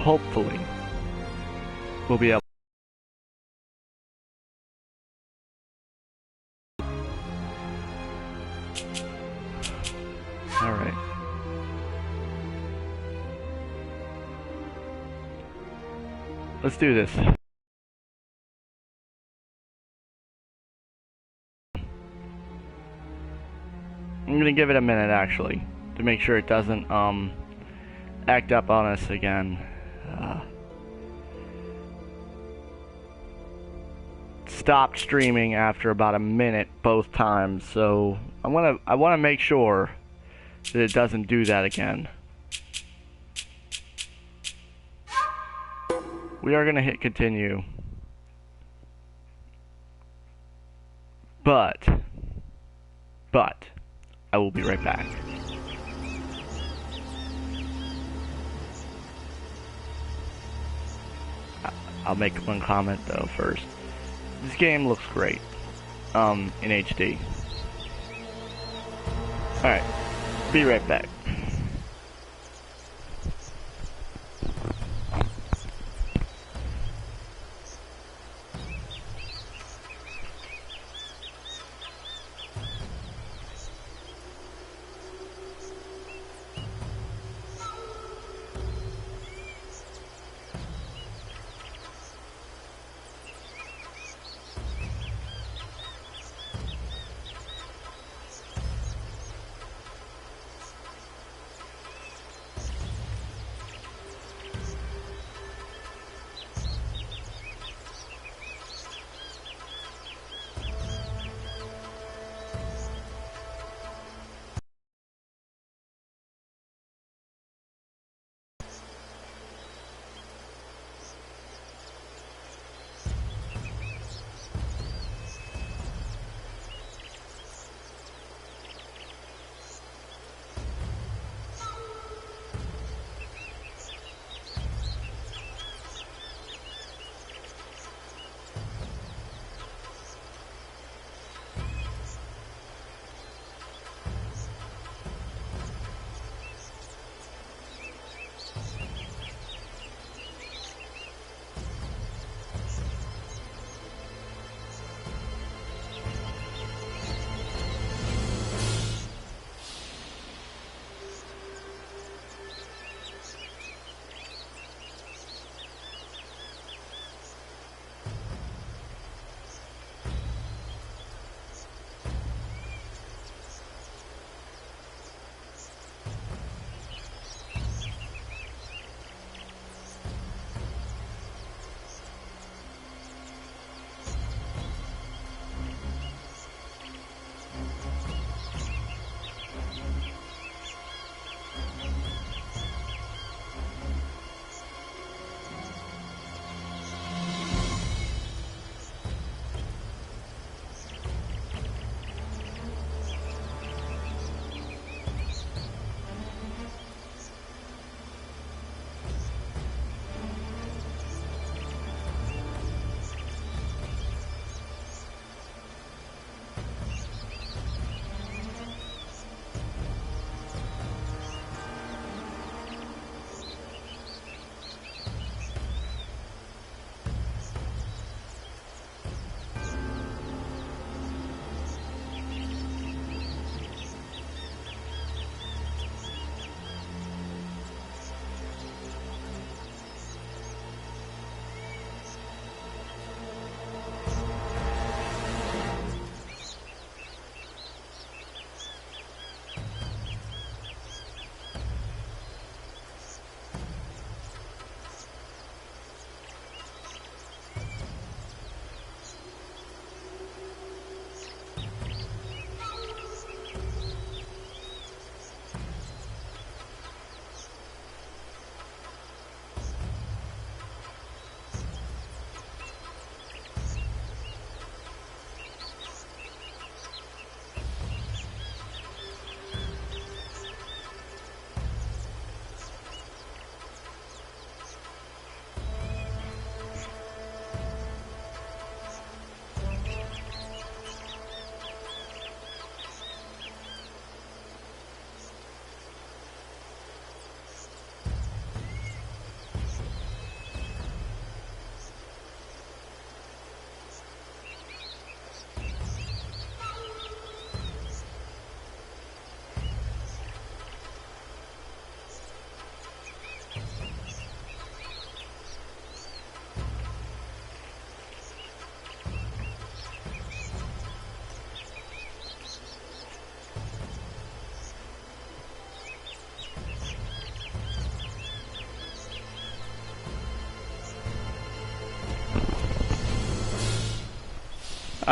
hopefully, we'll be able. All right. Let's do this. I'm gonna give it a minute actually to make sure it doesn't act up on us again. Stopped streaming after about a minute both times, so I wanna make sure that it doesn't do that again. We are gonna hit continue, but I will be right back. I'll make one comment though first. This game looks great, in HD. Alright, be right back.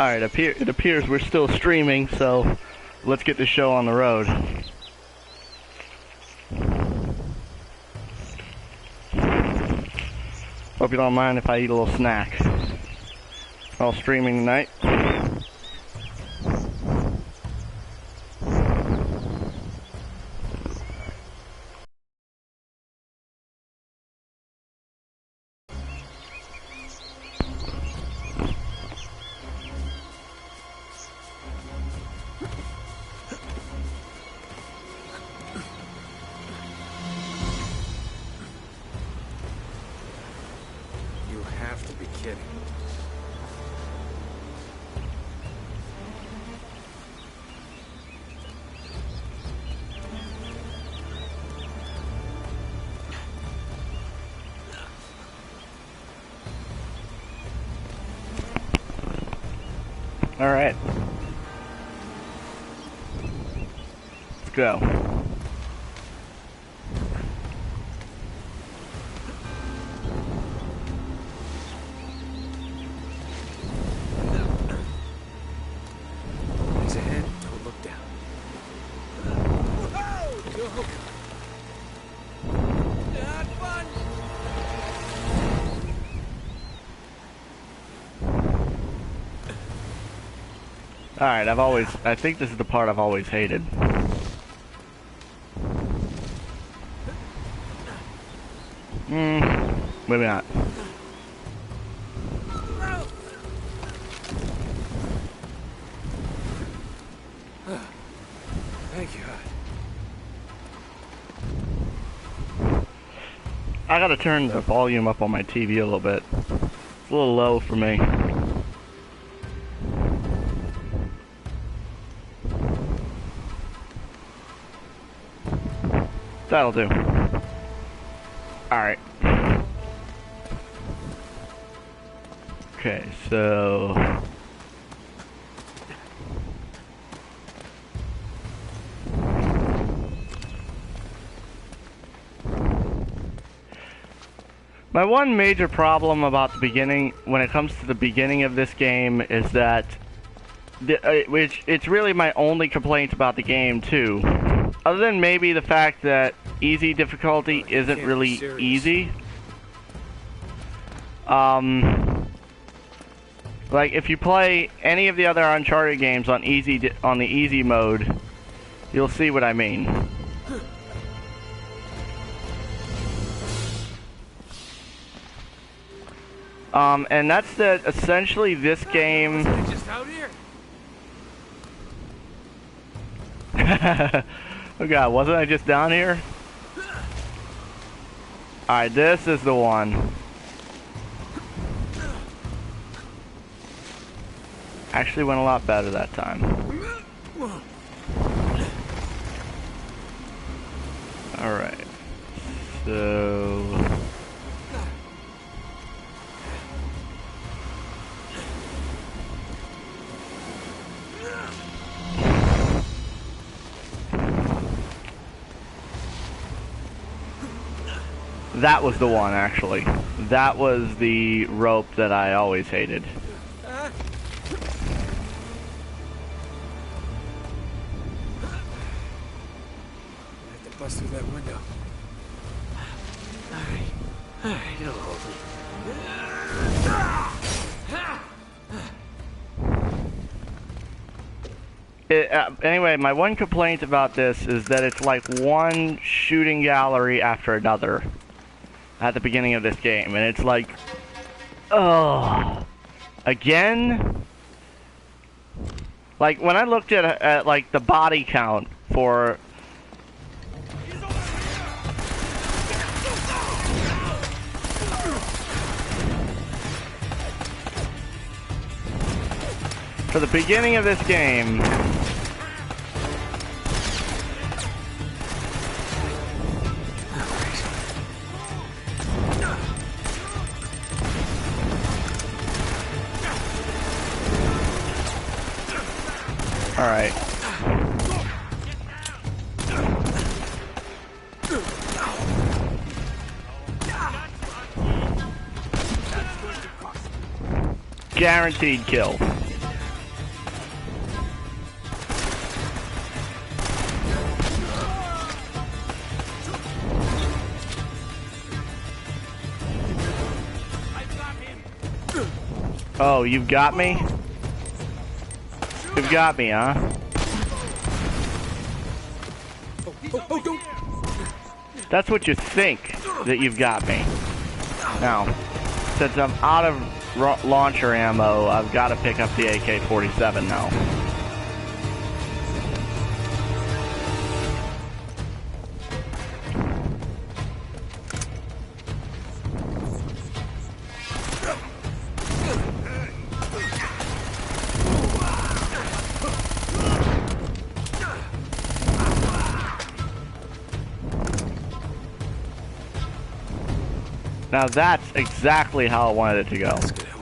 Alright, it appears we're still streaming, so let's get the show on the road. Hope you don't mind if I eat a little snack while streaming tonight. Alright. Let's go. Eyes ahead, don't look down. Whoa! Not fun! Alright, I think this is the part I've always hated. Maybe not. Thank you. I gotta turn the volume up on my TV a little bit. It's a little low for me. That'll do. Alright. Okay, so... My one major problem about the beginning, when it comes to the beginning of this game, is that... which it's really my only complaint about the game, too. Other than maybe the fact that easy difficulty isn't really easy. Like if you play any of the other Uncharted games on on the easy mode, you'll see what I mean. And that's that essentially this game. Just out here. Oh god, wasn't I just down here? Alright, this is the one. Actually went a lot better that time. Alright. So... that was the one, actually. That was the rope that I always hated. I have to bust through that window. Alright, it'll hold me. Anyway, my one complaint about this is that it's like one shooting gallery after another at the beginning of this game, and it's like, oh, again? Like, when I looked at like, the body count for... for the beginning of this game... Alright. Guaranteed kill. Oh, you've got me? You've got me, huh? Oh, don't! That's what you think, that you've got me. Now, since I'm out of launcher ammo, I've got to pick up the AK-47 now. Now that's exactly how I wanted it to go. That's good help.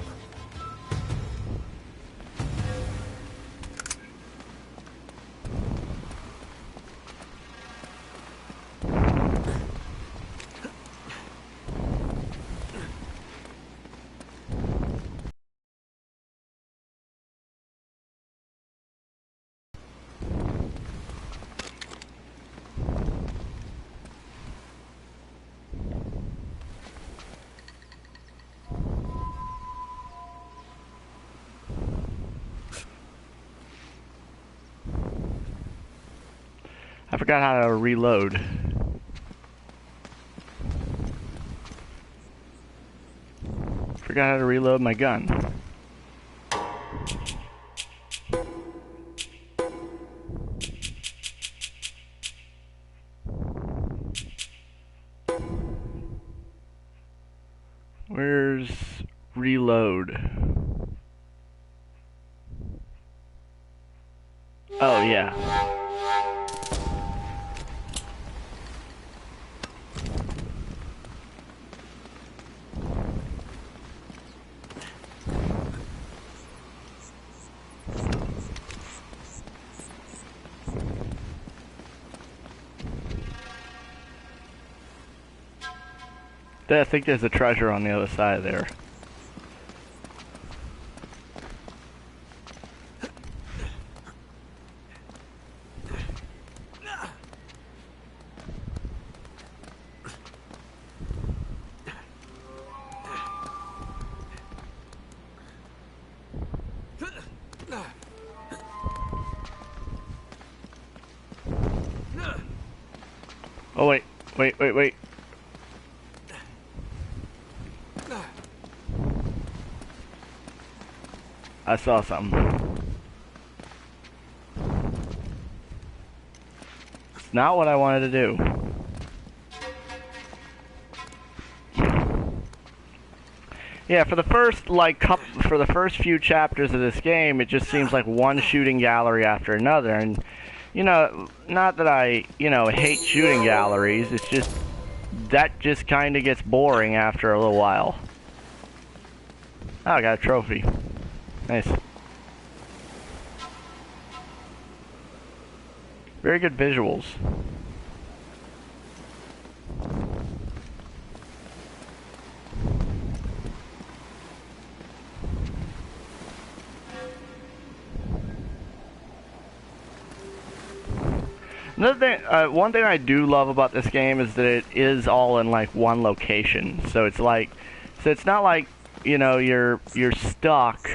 I forgot how to reload. Forgot how to reload my gun. Where's reload? Oh, yeah. I think there's a treasure on the other side there. Oh, wait. Wait. I saw something. It's not what I wanted to do. Yeah, for the first few chapters of this game, it just seems like one shooting gallery after another, and you know, not that I, hate shooting galleries, it's just that just kind of gets boring after a little while. Oh, I got a trophy. Nice. Very good visuals. Another thing, one thing I do love about this game is that it is all in like one location. So it's not like, you're stuck.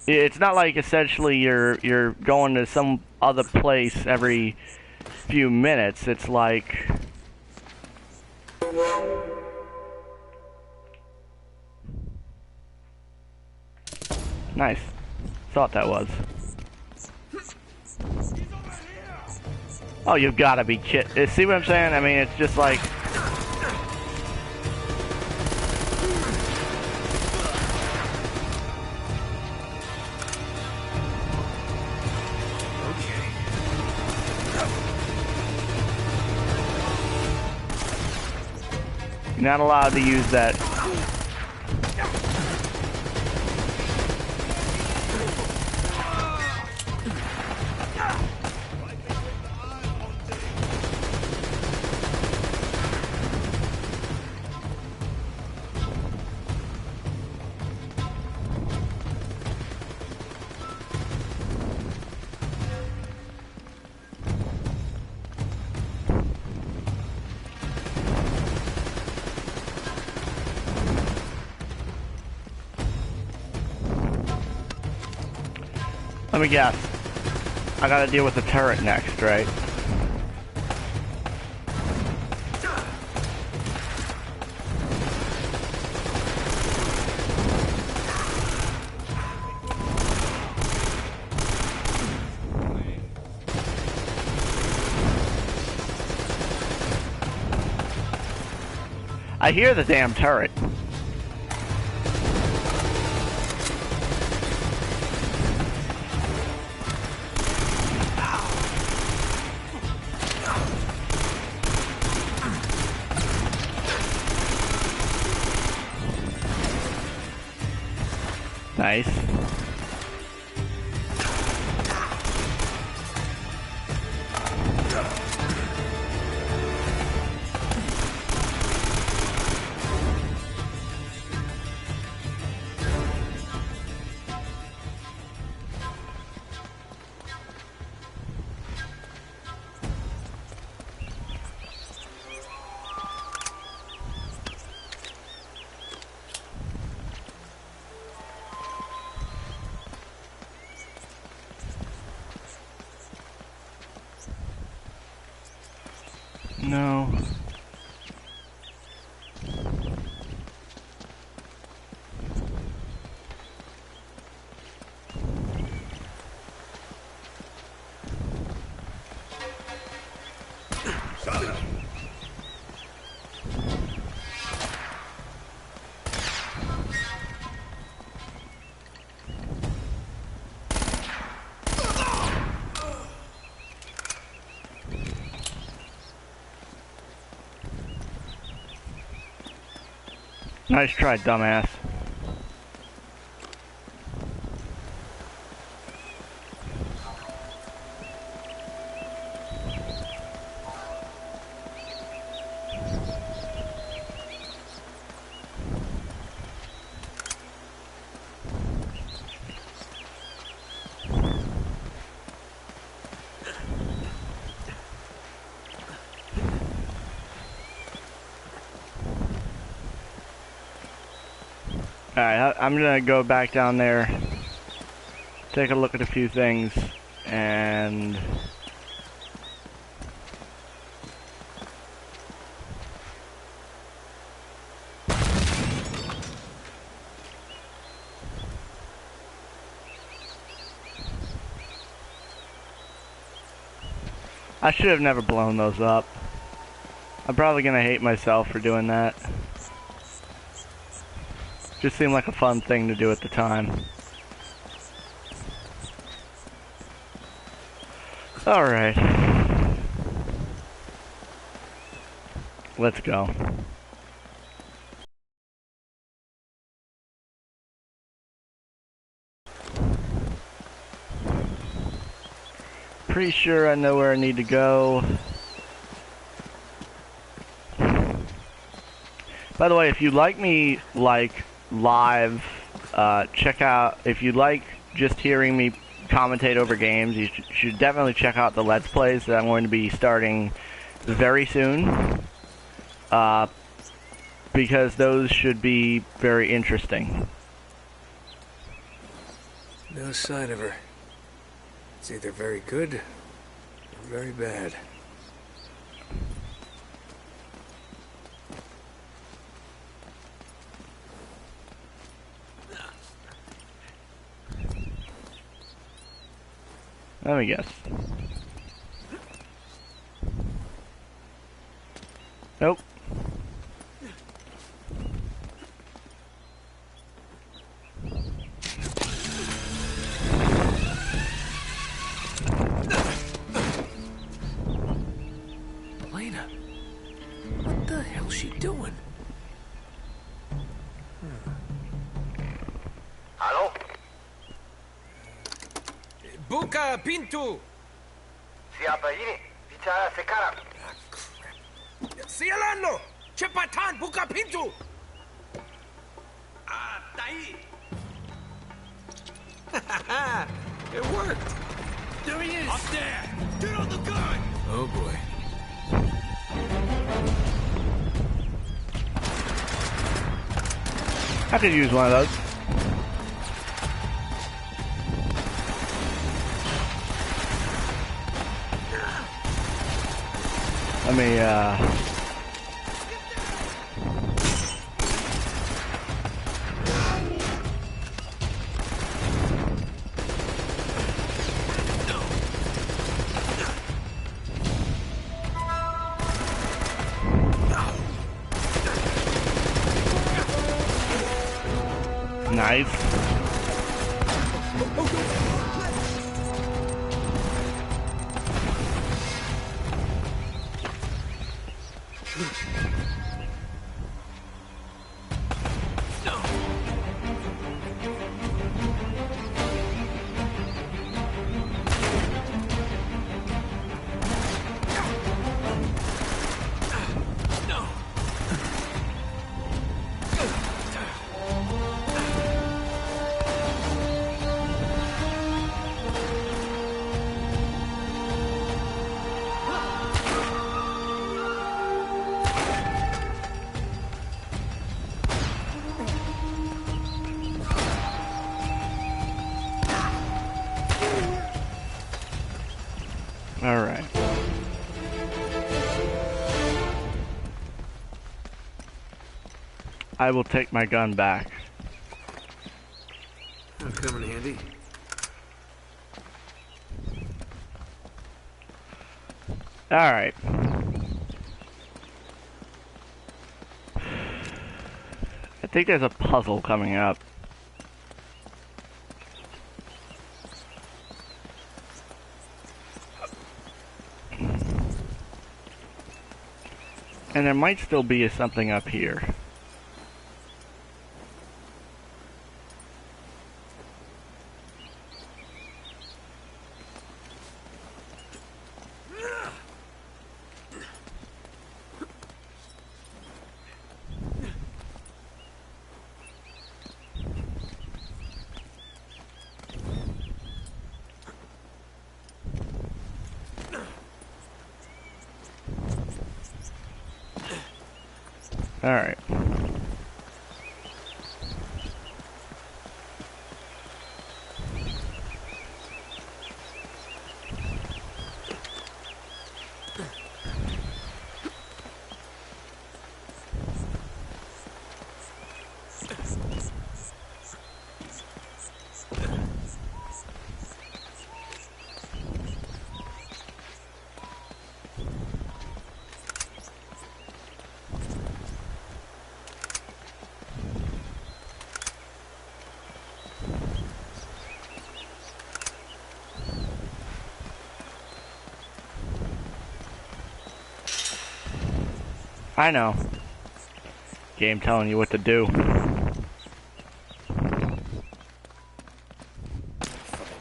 It's not like essentially you're going to some other place every few minutes. It's like nice. Thought that was. Oh, you've got to be kidding. See what I'm saying? I mean, it's just like you're not allowed to use that. Let me guess. I gotta deal with the turret next, right? I hear the damn turret. Nice. No. Nice try, dumbass. Alright, I'm gonna go back down there, take a look at a few things, and... I should have never blown those up. I'm probably gonna hate myself for doing that. Just seemed like a fun thing to do at the time. Alright. Let's go. Pretty sure I know where I need to go. By the way, if you like me, live, check out, if you like just hearing me commentate over games, you should definitely check out the Let's Plays that I'm going to be starting very soon, because those should be very interesting. No sign of her. It's either very good or very bad. Let me guess. Nope. Elena, what the hell's she doing? Hello? Buka pintu! Siapa ini? Bicara sekarang. Ah, crap. Sialano! Cepatan, buka pintu! Ah, tai! It worked! There he is! Up there! Get on the gun! Oh boy. I could use one of those. Let me, nice. Alright. I will take my gun back. That'll come in handy. Alright. I think there's a puzzle coming up. And there might still be something up here. Alright. I know. Game telling you what to do. For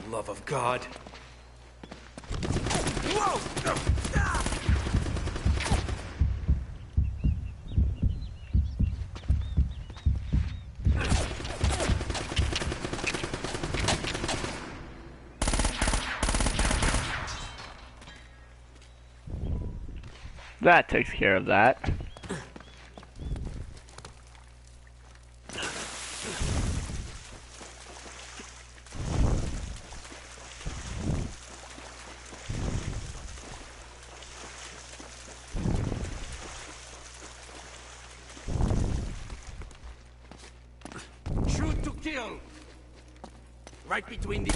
the love of God. Whoa! That takes care of that. Shoot to kill! Right between the...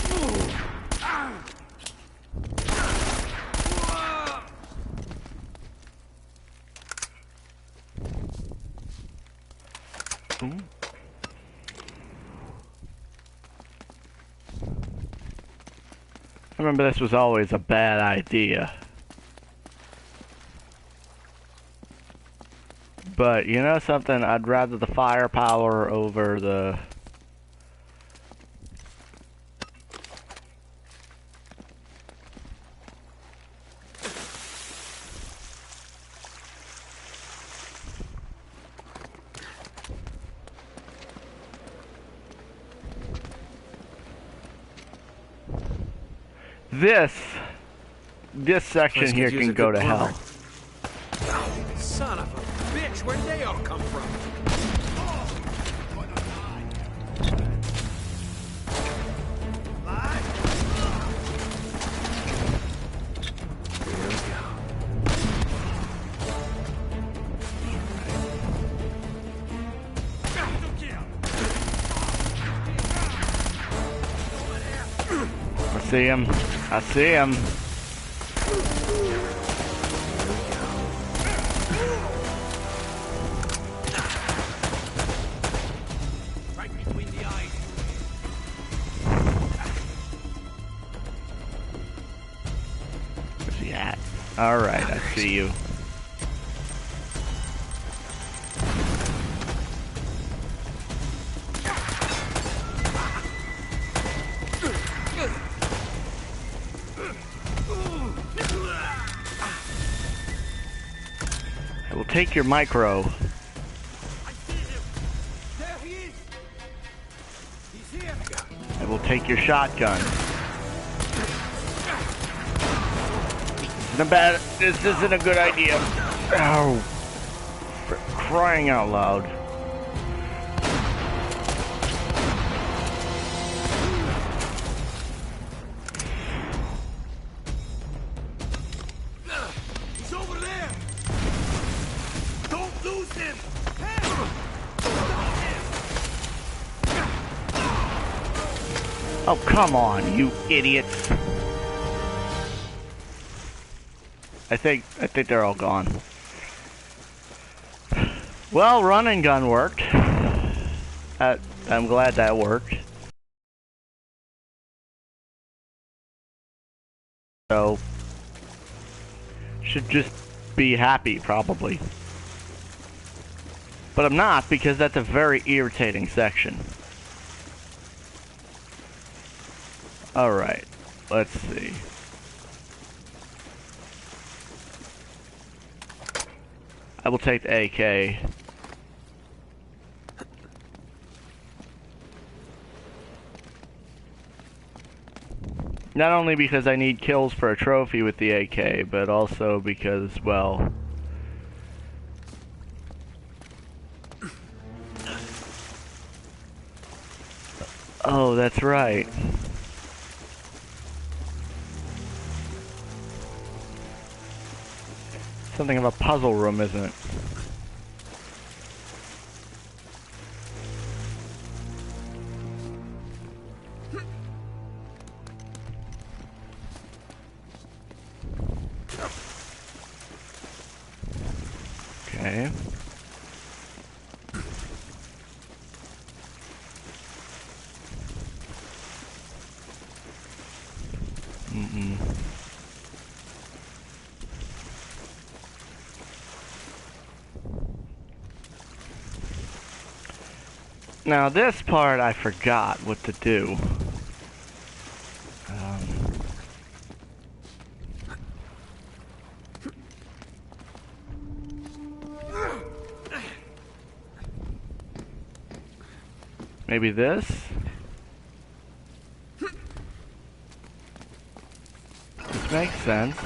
I remember this was always a bad idea. But you know something? I'd rather the firepower over the... This section here can go to hell. Son of a bitch, where'd they all come from? see him. I see him. Right between the eyes. Where's he at? Alright, I see you. I will take your micro. I see him. There he is. He's here. I will take your shotgun. This isn't a good idea. Ow. For crying out loud. He's over there. Don't lose him. Oh, come on, you idiots. I think they're all gone. Well, run and gun worked. I'm glad that worked. So, should just be happy, probably. But I'm not, because that's a very irritating section. Alright, let's see. I will take the AK. Not only because I need kills for a trophy with the AK, but also because, well... Oh, that's right. Something of a puzzle room, isn't it? Okay. Now this part I forgot what to do. Maybe this? This makes sense.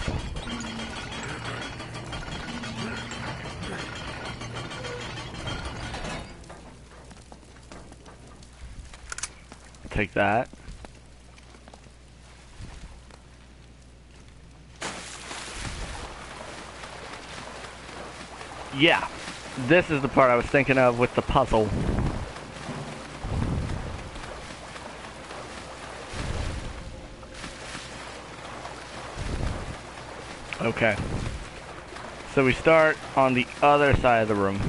Take that. Yeah, this is the part I was thinking of with the puzzle. Okay. So we start on the other side of the room.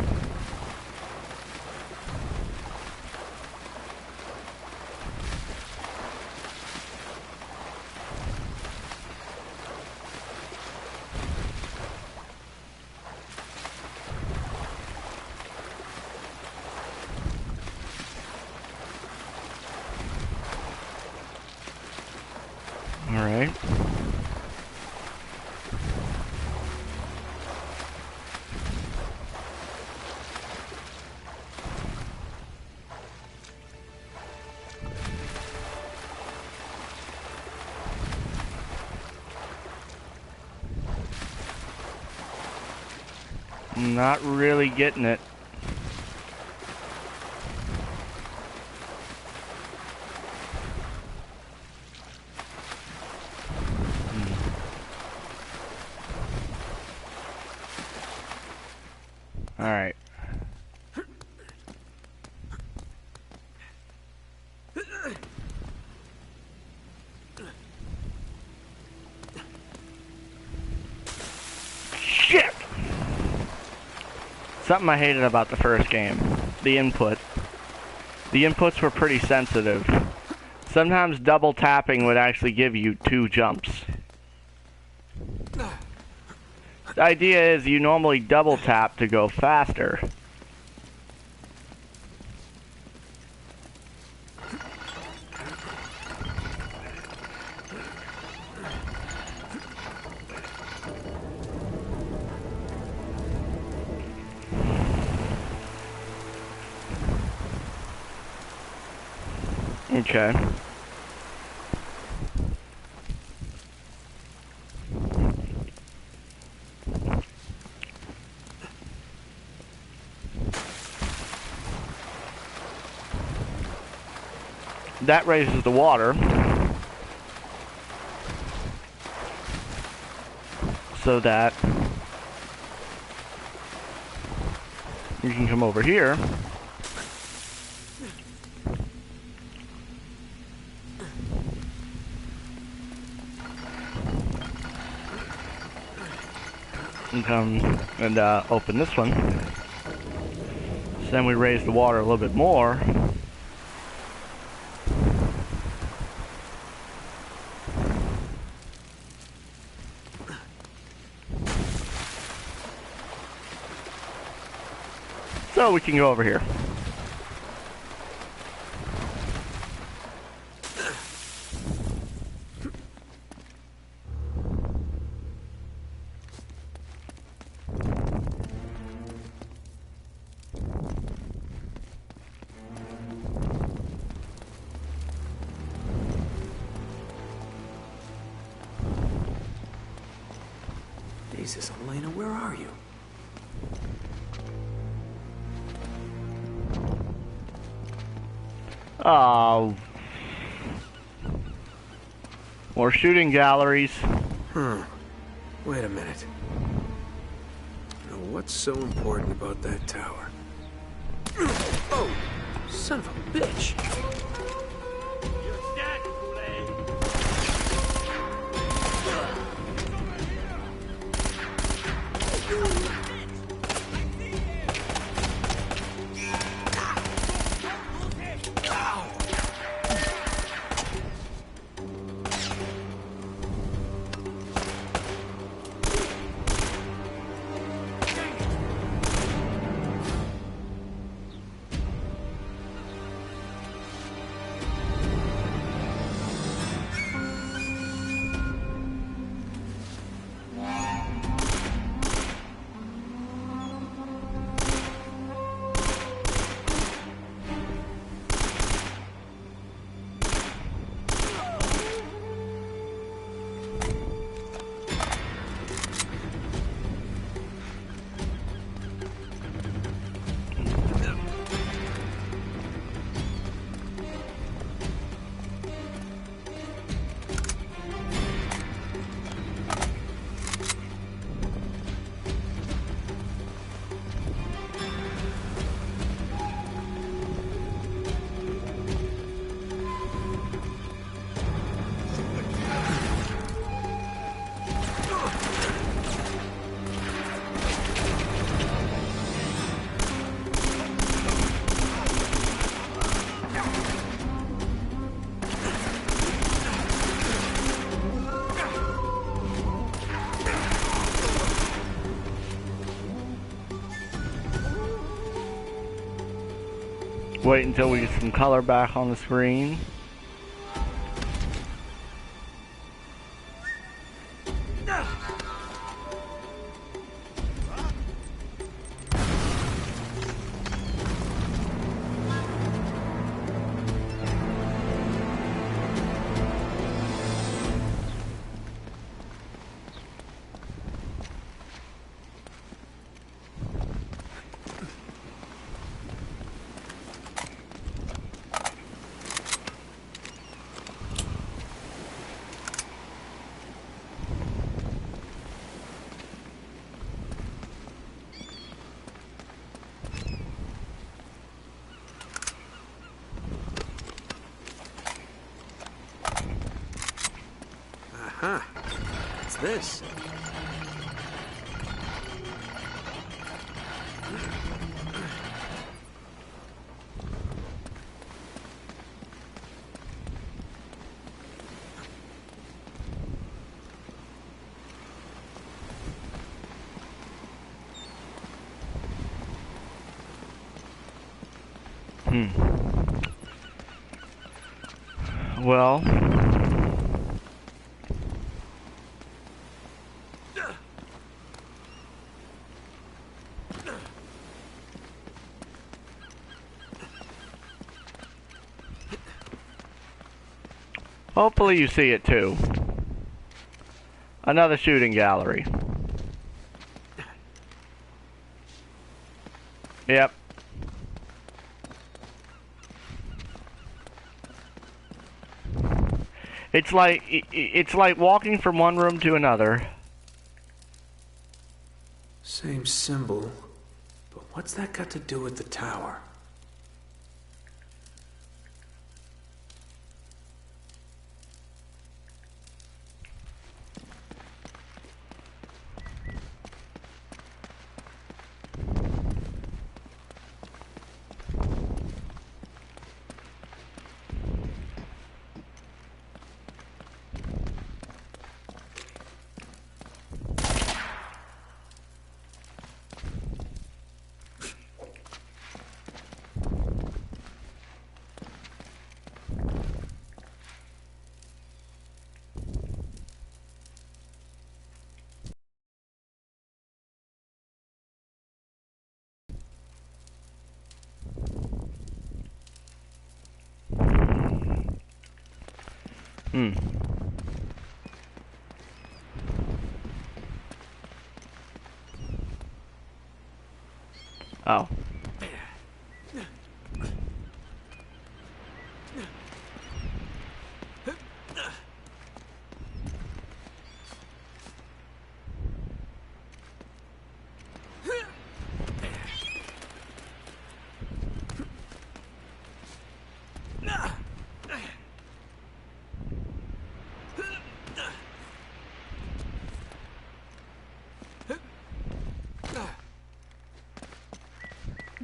All right. Not really getting it. All right. Something I hated about the first game. The input. The inputs were pretty sensitive. Sometimes double tapping would actually give you 2 jumps. The idea is you normally double tap to go faster. Okay. That raises the water. So that you can come over here. And come and open this one. So then we raise the water a little bit more. So we can go over here. Jesus, Elena, where are you? Oh. More shooting galleries. Wait a minute. Now, what's so important about that tower? Oh, son of a bitch! Wait until we get some color back on the screen. Aha! What's this? Well, hopefully you see it too. Another shooting gallery. Yep. It's like walking from one room to another. Same symbol, but what's that got to do with the tower? Oh.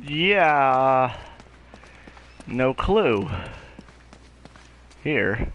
Yeah, no clue. Here.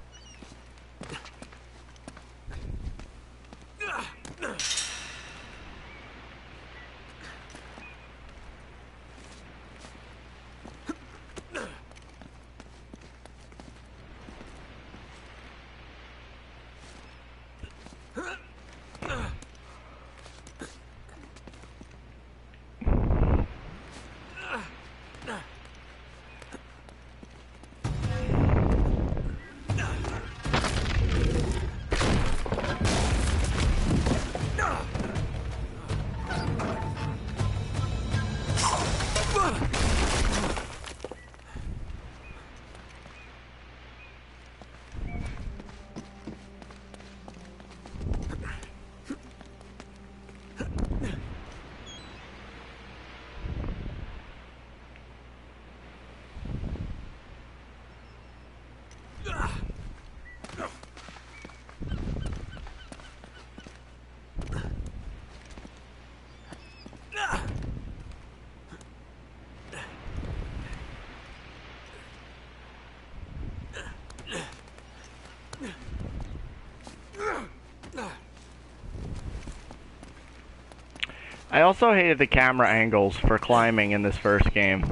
I also hated the camera angles for climbing in this first game.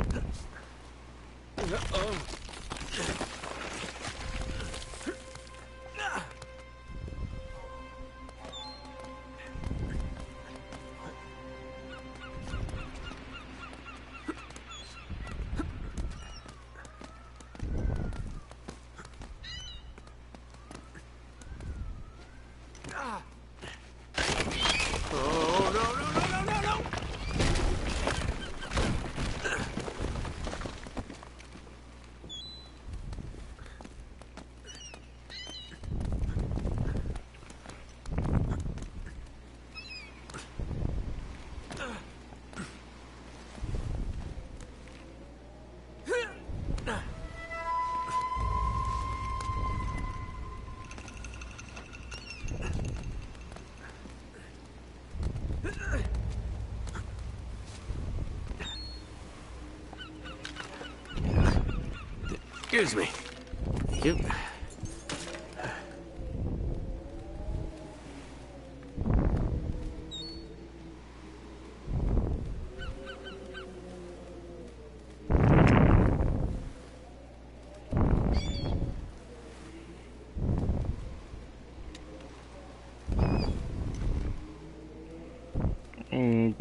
Excuse me. Yep.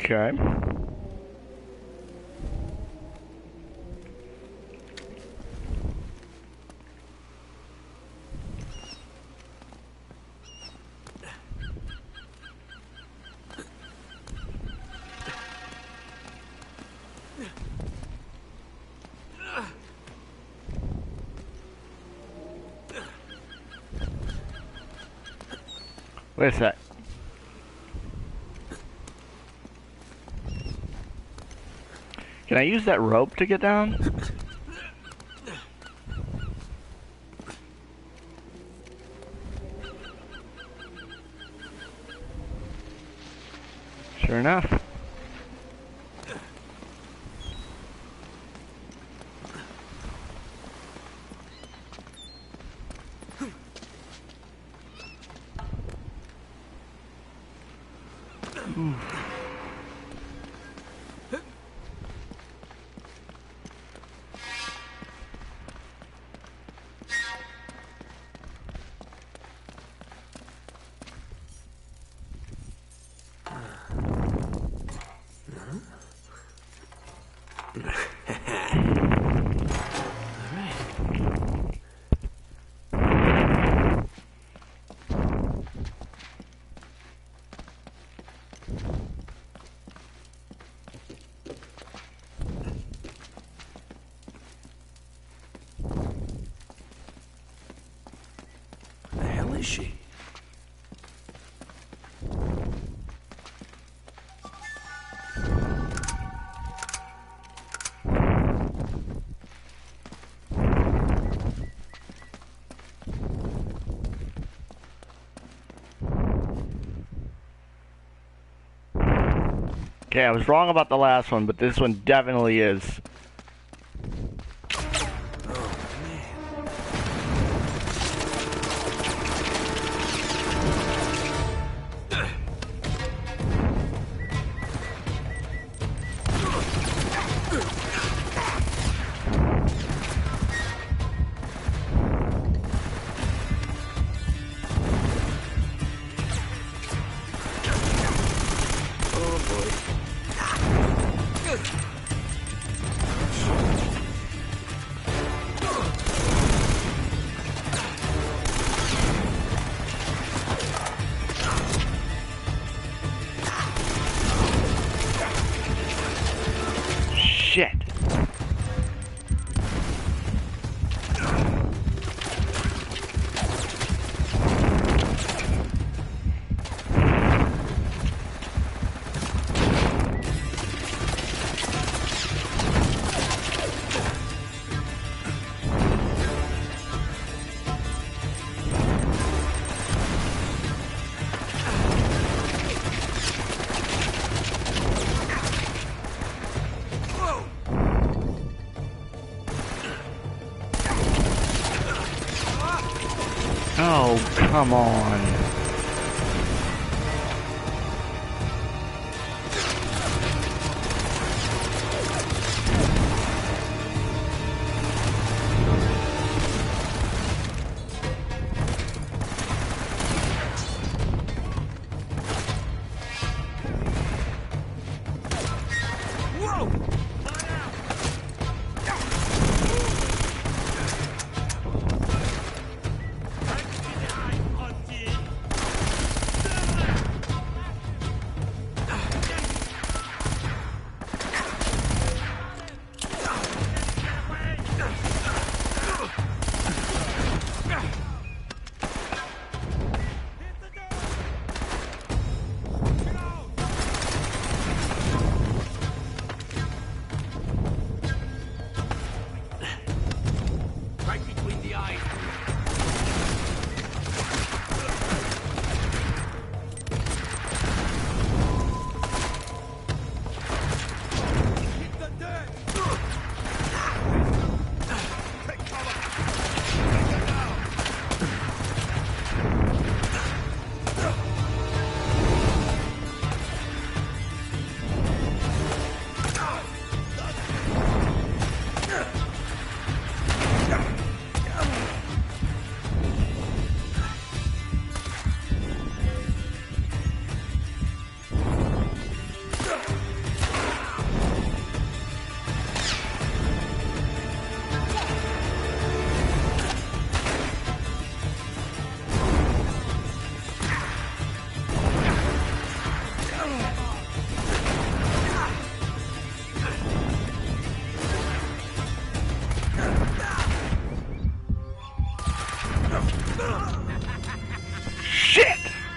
Okay. Wait a sec. Can I use that rope to get down? Sure enough. Is she? Okay, I was wrong about the last one, but this one definitely is. Shit. Oh, come on.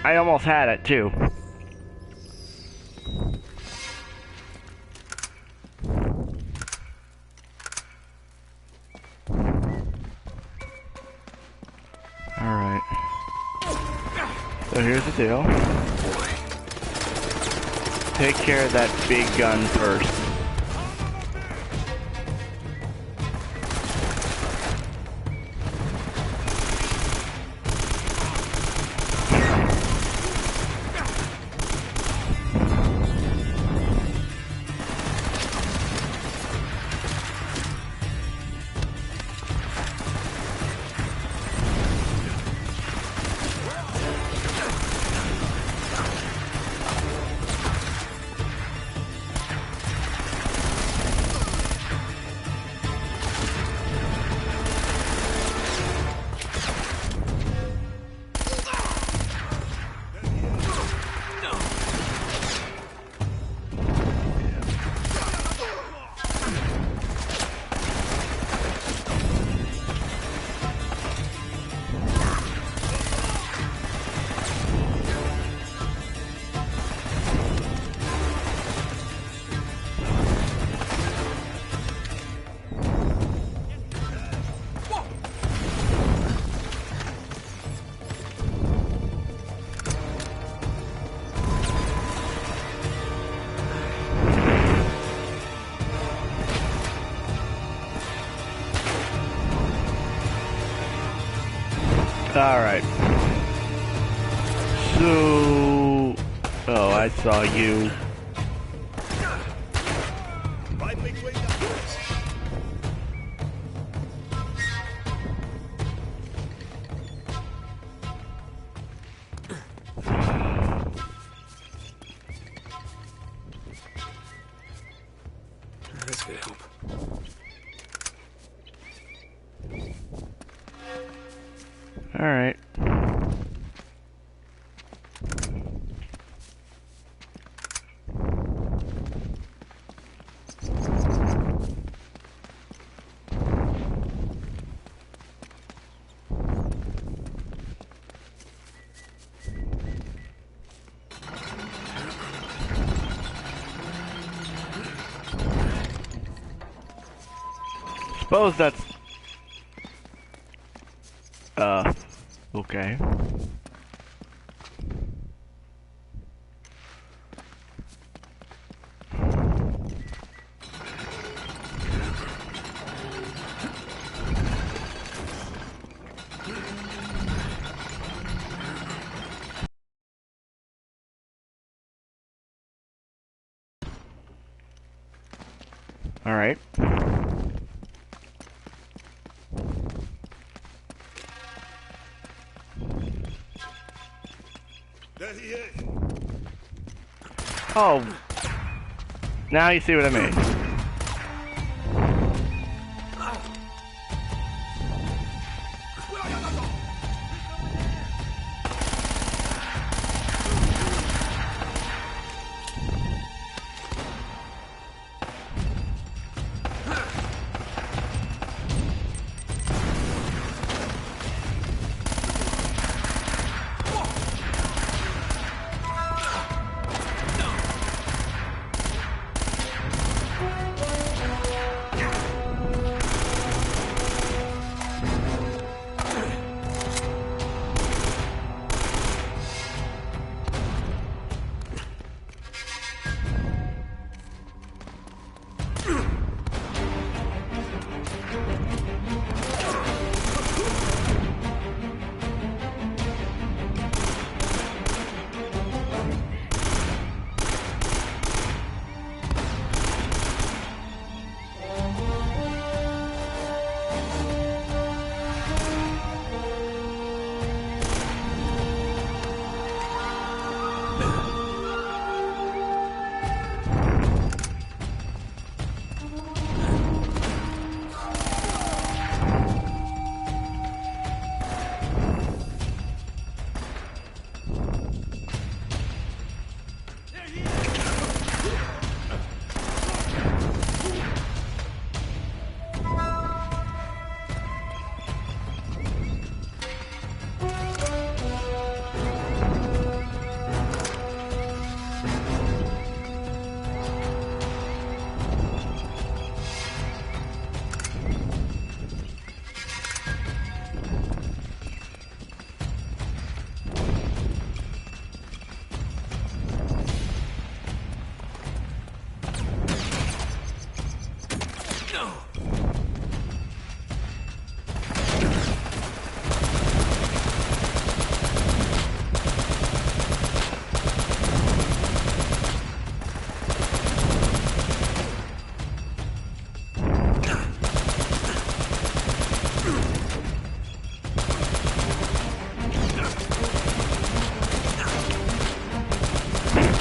I almost had it too. Alright. So here's the deal. Take care of that big gun first. Alright. So... Oh, I saw you. This could help. Alright. Suppose that's... okay. All right. There he is. Oh. Now you see what I mean.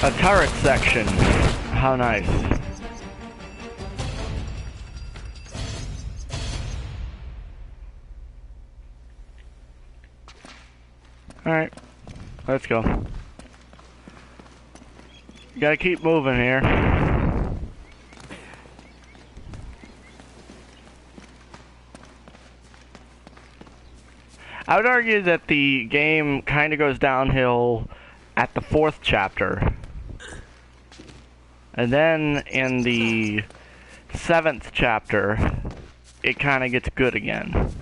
A turret section. How nice. Alright. Let's go. Gotta keep moving here. I would argue that the game kind of goes downhill at the 4th chapter. And then in the 7th chapter, it kind of gets good again.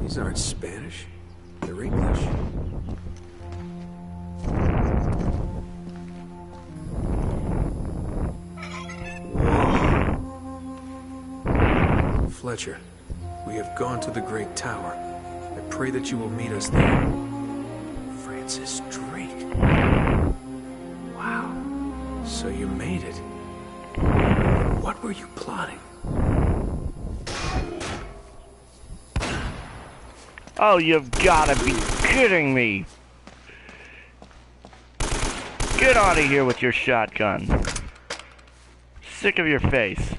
These aren't Spanish. They're English. Whoa. Fletcher, we have gone to the Great Tower. I pray that you will meet us there. Francis Drake. Wow. So you made it. What were you plotting? Oh, you've gotta be kidding me! Get out of here with your shotgun. Sick of your face.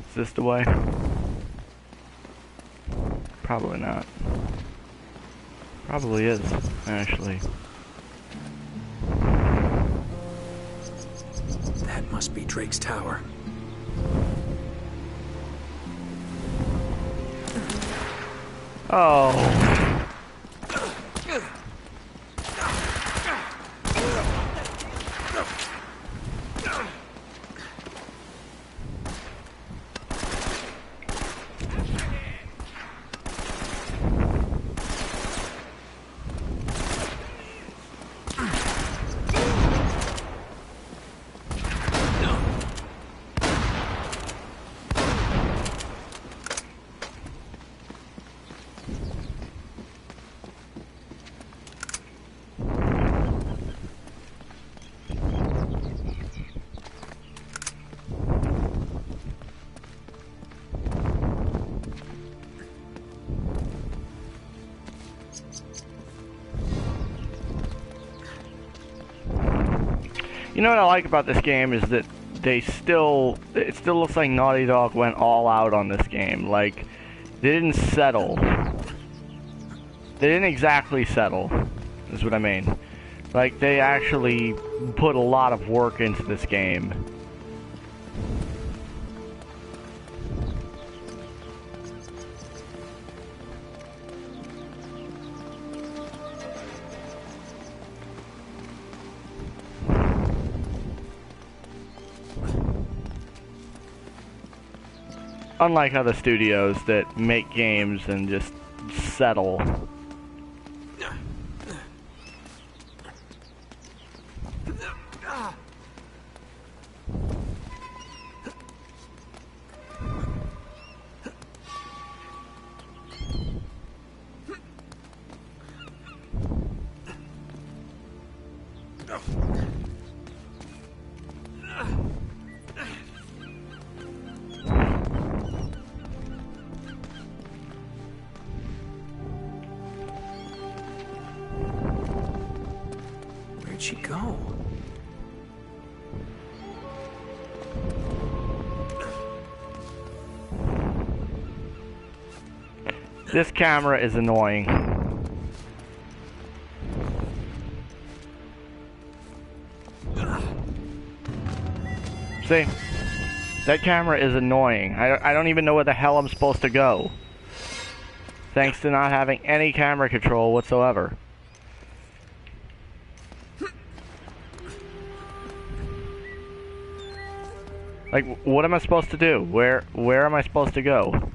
Is this the way? Probably not. Probably is, actually. That must be Drake's tower. Oh. You know what I like about this game is that it still looks like Naughty Dog went all out on this game. Like, they didn't settle. They didn't exactly settle, is what I mean. Like, they actually put a lot of work into this game. Unlike other studios that make games and just settle. Where'd she go? This camera is annoying. See? That camera is annoying. I don't even know where the hell I'm supposed to go. Thanks to not having any camera control whatsoever. Like, what am I supposed to do? Where am I supposed to go?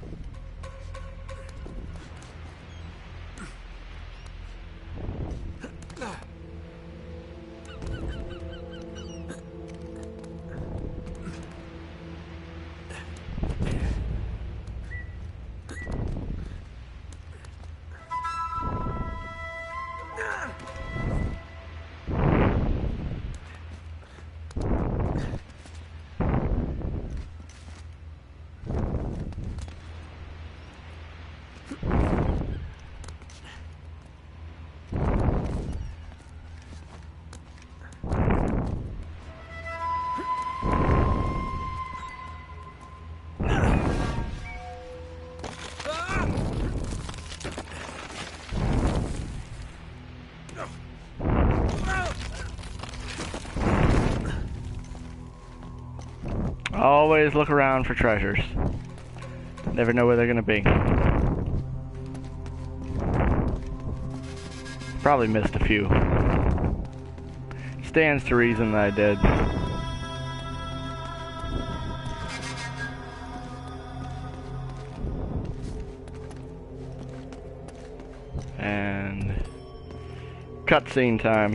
Always look around for treasures. Never know where they're gonna be. Probably missed a few. Stands to reason that I did. And cutscene time.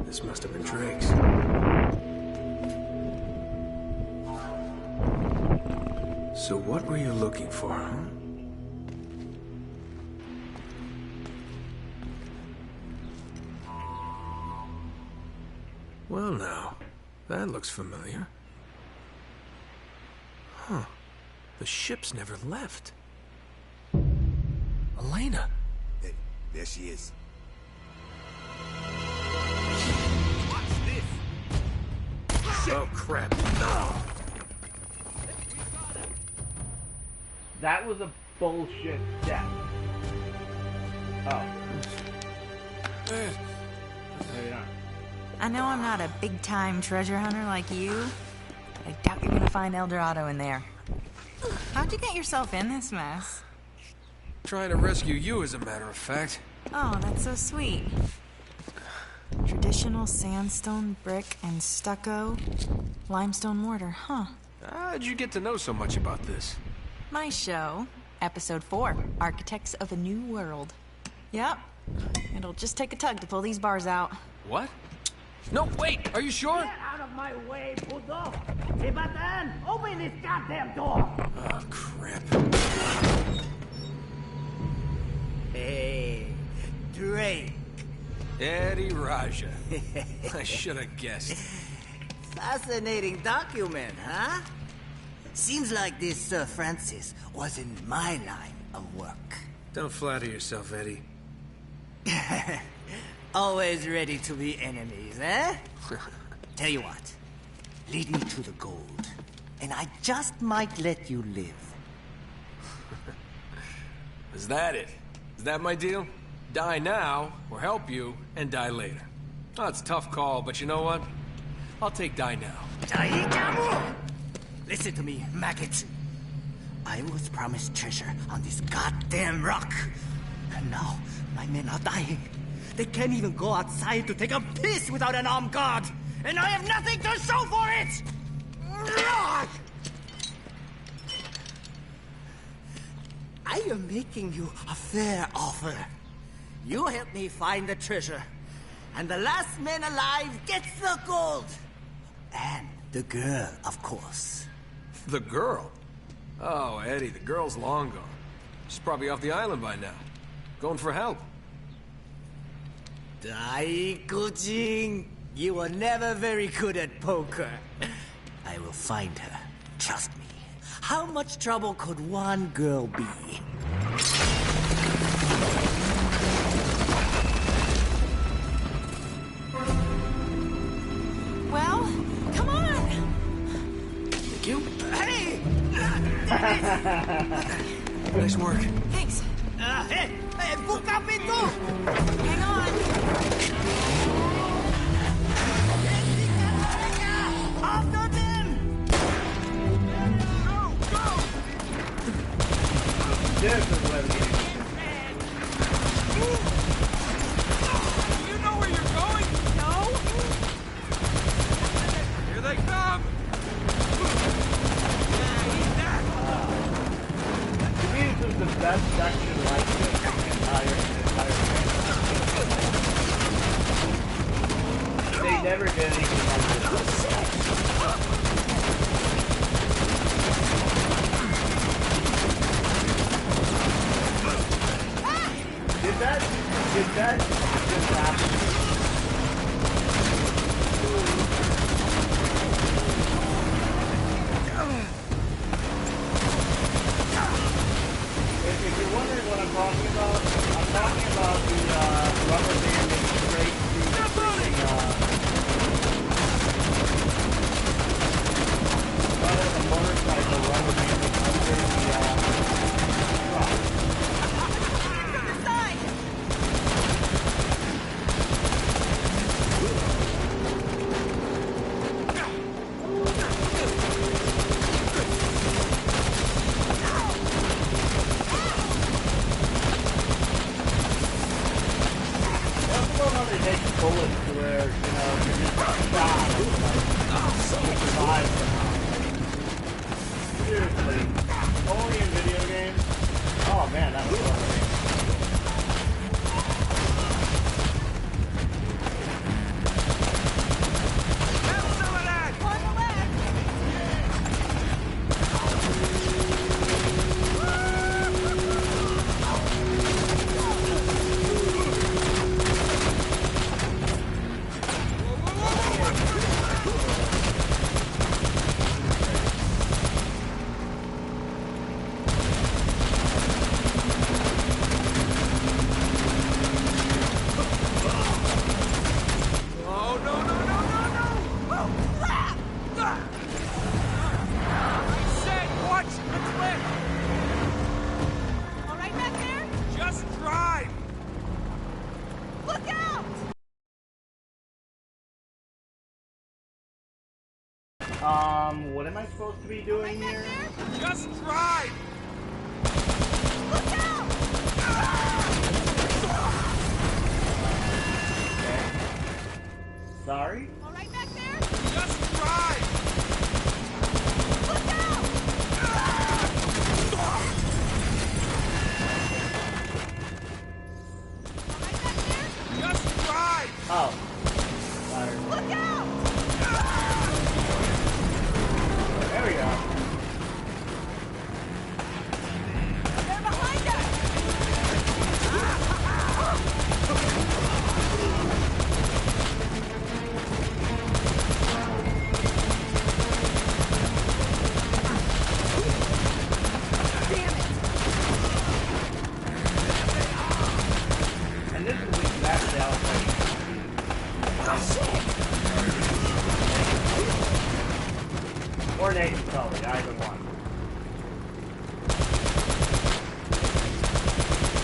This must have been Drake's. So what were you looking for, huh? Well now, that looks familiar. Huh. The ship's never left. Elena! Hey, there she is. Oh crap. No! That was a bullshit death. Oh. Maybe not. I know I'm not a big-time treasure hunter like you, but I doubt you're gonna find El Dorado in there. How'd you get yourself in this mess? Trying to rescue you, as a matter of fact. Oh, that's so sweet. Traditional sandstone, brick, and stucco. Limestone mortar, huh? How'd you get to know so much about this? My show, Episode 4, Architects of a New World. Yep. It'll just take a tug to pull these bars out. What? No, wait! Are you sure? Get out of my way, puto! Hey, Batan, open this goddamn door! Oh, crap. Hey, Drake. Eddie Raja. I should have guessed. Fascinating document, huh? Seems like this Sir Francis was in my line of work. Don't flatter yourself, Eddie. Always ready to be enemies, eh? Tell you what, lead me to the gold, and I just might let you live. Is that it? Is that my deal? Die now, or help you, and die later. Oh, it's a tough call, but you know what? I'll take die now. Listen to me, maggot. I was promised treasure on this goddamn rock. And now, my men are dying. They can't even go outside to take a piss without an armed guard. And I have nothing to show for it! I am making you a fair offer. You help me find the treasure, and the last man alive gets the gold. And the girl, of course. The girl? Oh, Eddie, the girl's long gone. She's probably off the island by now. Going for help. Daikujin, you were never very good at poker. I will find her. Trust me. How much trouble could one girl be? Well, come on! Thank you. Hey! Nice work. Thanks. Hey! Hey, buka pintu! Hang on. After them! Go! Go! This is where the game is. Do you know where you're going? No? Here they come! To me, this is the best section like this in the entire game. What am I supposed to be doing here? Just drive! Look out! Okay. Sorry? All right back there? Just drive! Look out! All right back there? Just drive! Oh. Sorry. Look out! There we go. They're behind us! Damn it! And this is exactly how it's like. Oh shit! Or Nathan Sully, either one.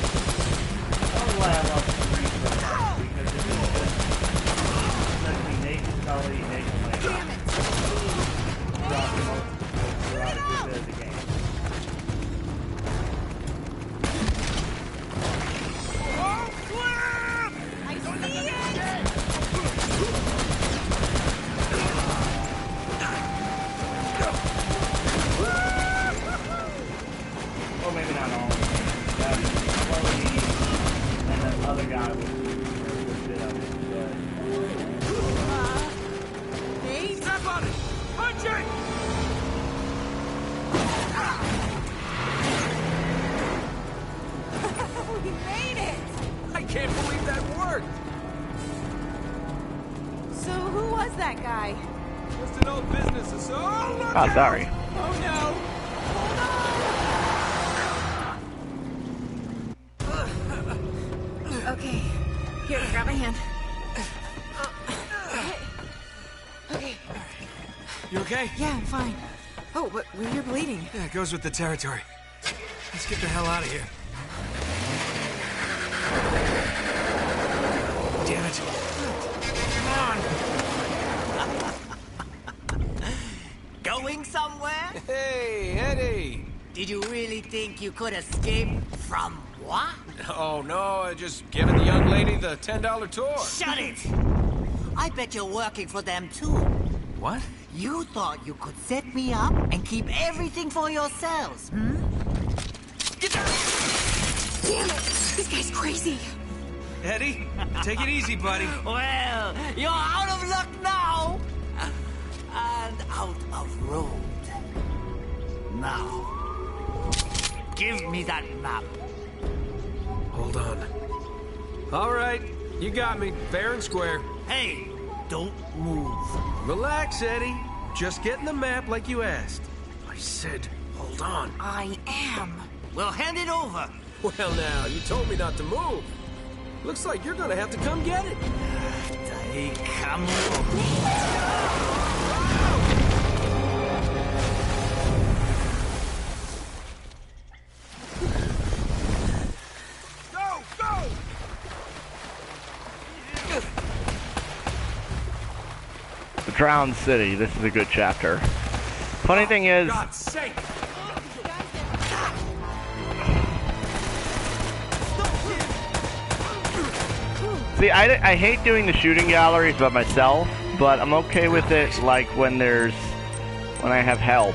That's why I love the three so much, because it's just essentially Nathan Sully, Nathan Lane. Damn it! Throughout a good bit of the game. I see it! Or maybe not all. That Sully and that other guy was a good bit of it, Nate? Step on it! Punch it! We made it! I can't believe that worked! So who was that guy? Just an old business associate. Oh, look Oh, out! sorry. Oh, no! Okay. Here, grab my hand. Okay. You okay? Yeah, I'm fine. Oh, but you're bleeding. Yeah, it goes with the territory. Let's get the hell out of here. Damn it. Come on! Going somewhere? Hey, Eddie! Did you really think you could escape from what? Oh, no, just giving the young lady the $10 tour. Shut it! I bet you're working for them too. What? You thought you could set me up and keep everything for yourselves, hmm? Damn it! This guy's crazy. Eddie, take it easy, buddy. Well, you're out of luck now! And out of road. Now, give me that map. Hold on. All right, you got me, fair and square. Hey, don't move. Relax, Eddie. Just getting the map like you asked. I said, hold on. I am. Well, hand it over. Well, now, you told me not to move. Looks like you're gonna have to come get it. Hey, come Go, go! The Drowned City. This is a good chapter. Funny thing is, God's sake! see, I hate doing the shooting galleries by myself, but I'm okay with it like when I have help.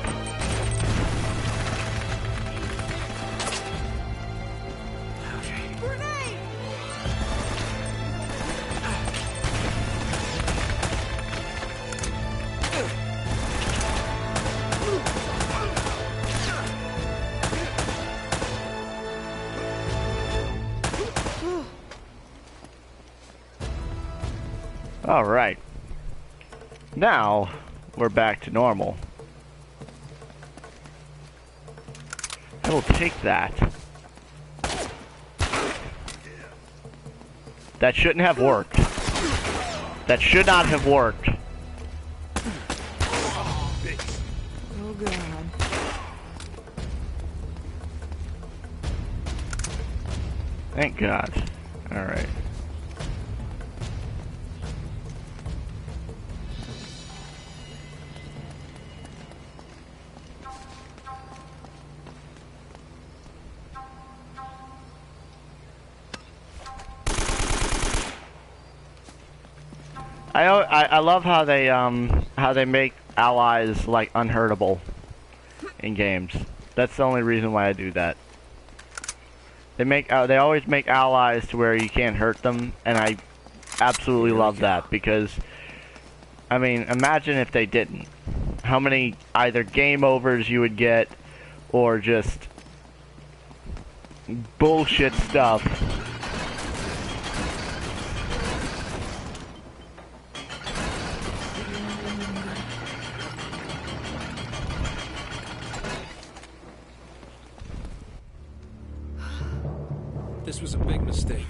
Grenade! All right. Now we're back to normal. I will take that. That shouldn't have worked. That should not have worked. Oh god. Thank God. All right. I love how they make allies like unhurtable in games. That's the only reason why I do that. They always make allies to where you can't hurt them, and I absolutely love that because, I mean, imagine if they didn't. How many either game overs you would get, or just bullshit stuff. This was a big mistake.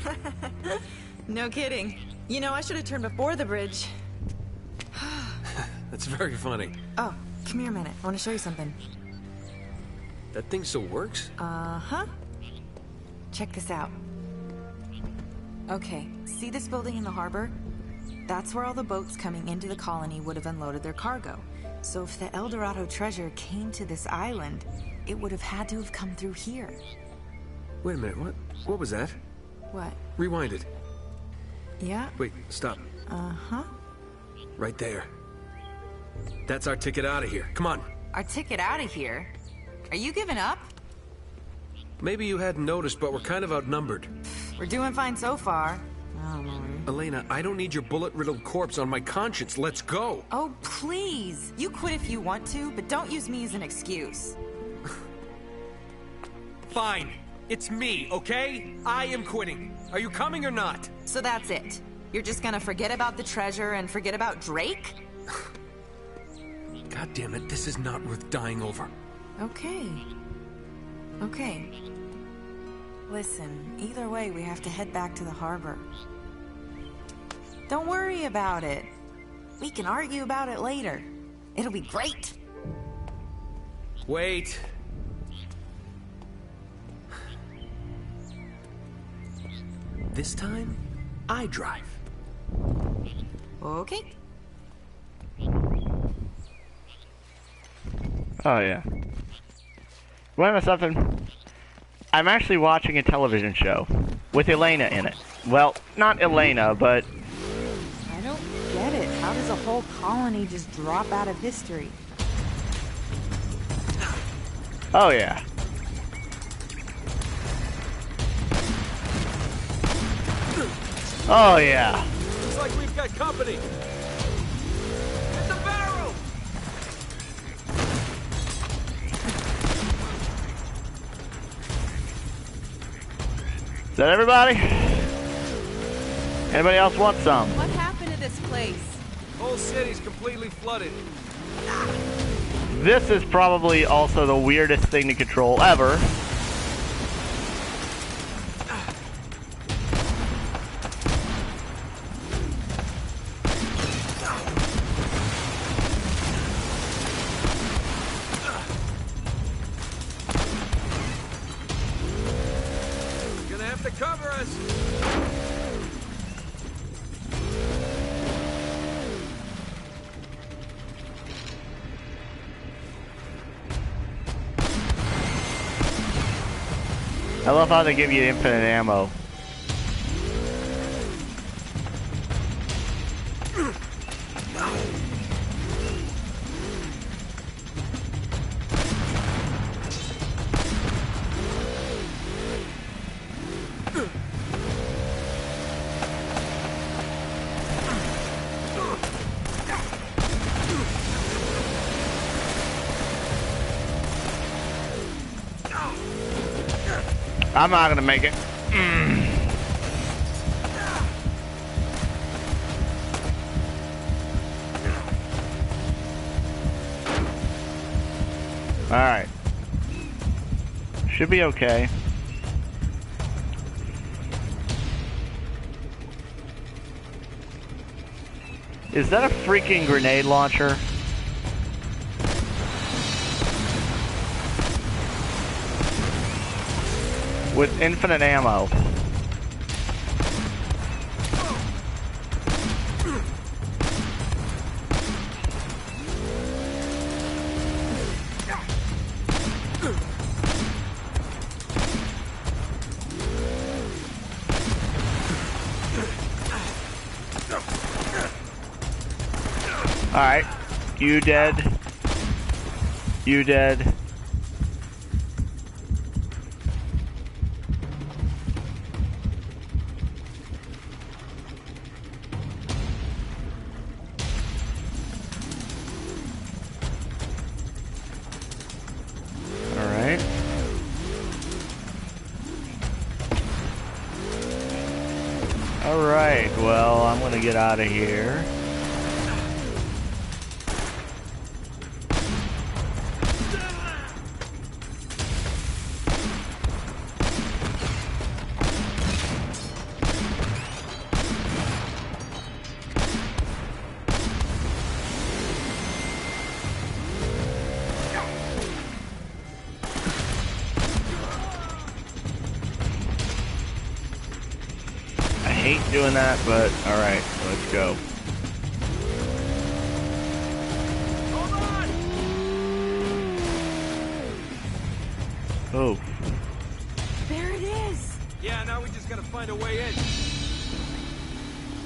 No kidding. You know, I should have turned before the bridge. That's very funny. Oh, come here a minute. I want to show you something. That thing still works? Uh-huh. Check this out. Okay, see this building in the harbor? That's where all the boats coming into the colony would have unloaded their cargo. So if the El Dorado treasure came to this island, it would have had to have come through here. Wait a minute, what was that? What? Rewind it. Yeah? Wait, stop. Uh-huh. Right there. That's our ticket out of here. Come on. Our ticket out of here? Are you giving up? Maybe you hadn't noticed, but we're kind of outnumbered. We're doing fine so far. Oh, Lord. Elena, I don't need your bullet-riddled corpse on my conscience. Let's go. Oh, please. You quit if you want to, but don't use me as an excuse. Fine. It's me, okay? I am quitting. Are you coming or not? So that's it. You're just gonna forget about the treasure and forget about Drake? God damn it, this is not worth dying over. Okay. Okay. Listen, either way, we have to head back to the harbor. Don't worry about it. We can argue about it later. It'll be great. Wait. This time, I drive. Okay. Oh yeah. Want to know something? I'm actually watching a television show with Elena in it. Well, not Elena, but... I don't get it. How does a whole colony just drop out of history? Oh yeah. Oh yeah. Looks like we've got company. It's a barrel! Is that everybody? Anybody else want some? What happened to this place? Whole city's completely flooded. This is probably also the weirdest thing to control ever. Cover us! I love how they give you infinite ammo. I'm not gonna make it. Alright. Should be okay. Is that a freaking grenade launcher? With infinite ammo. Alright. You dead. You dead. Alright. Alright, well, I'm gonna get out of here. I hate doing that, but alright, let's go. Oh. There it is! Yeah, now we just gotta find a way in.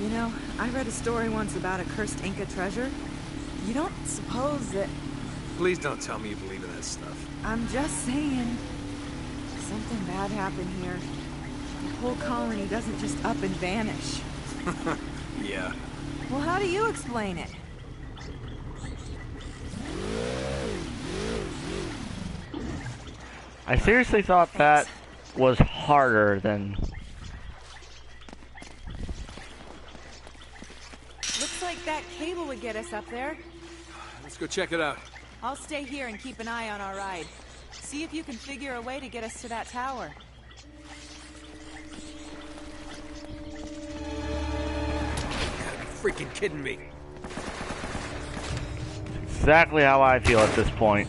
You know, I read a story once about a cursed Inca treasure. You don't suppose that... Please don't tell me you believe in that stuff. I'm just saying. Something bad happened here. The whole colony doesn't just up and vanish. Yeah. Well, how do you explain it? I seriously thought that was harder than... Looks like that cable would get us up there. Let's go check it out. I'll stay here and keep an eye on our ride. See if you can figure a way to get us to that tower. You gotta be freaking kidding me. Exactly how I feel at this point.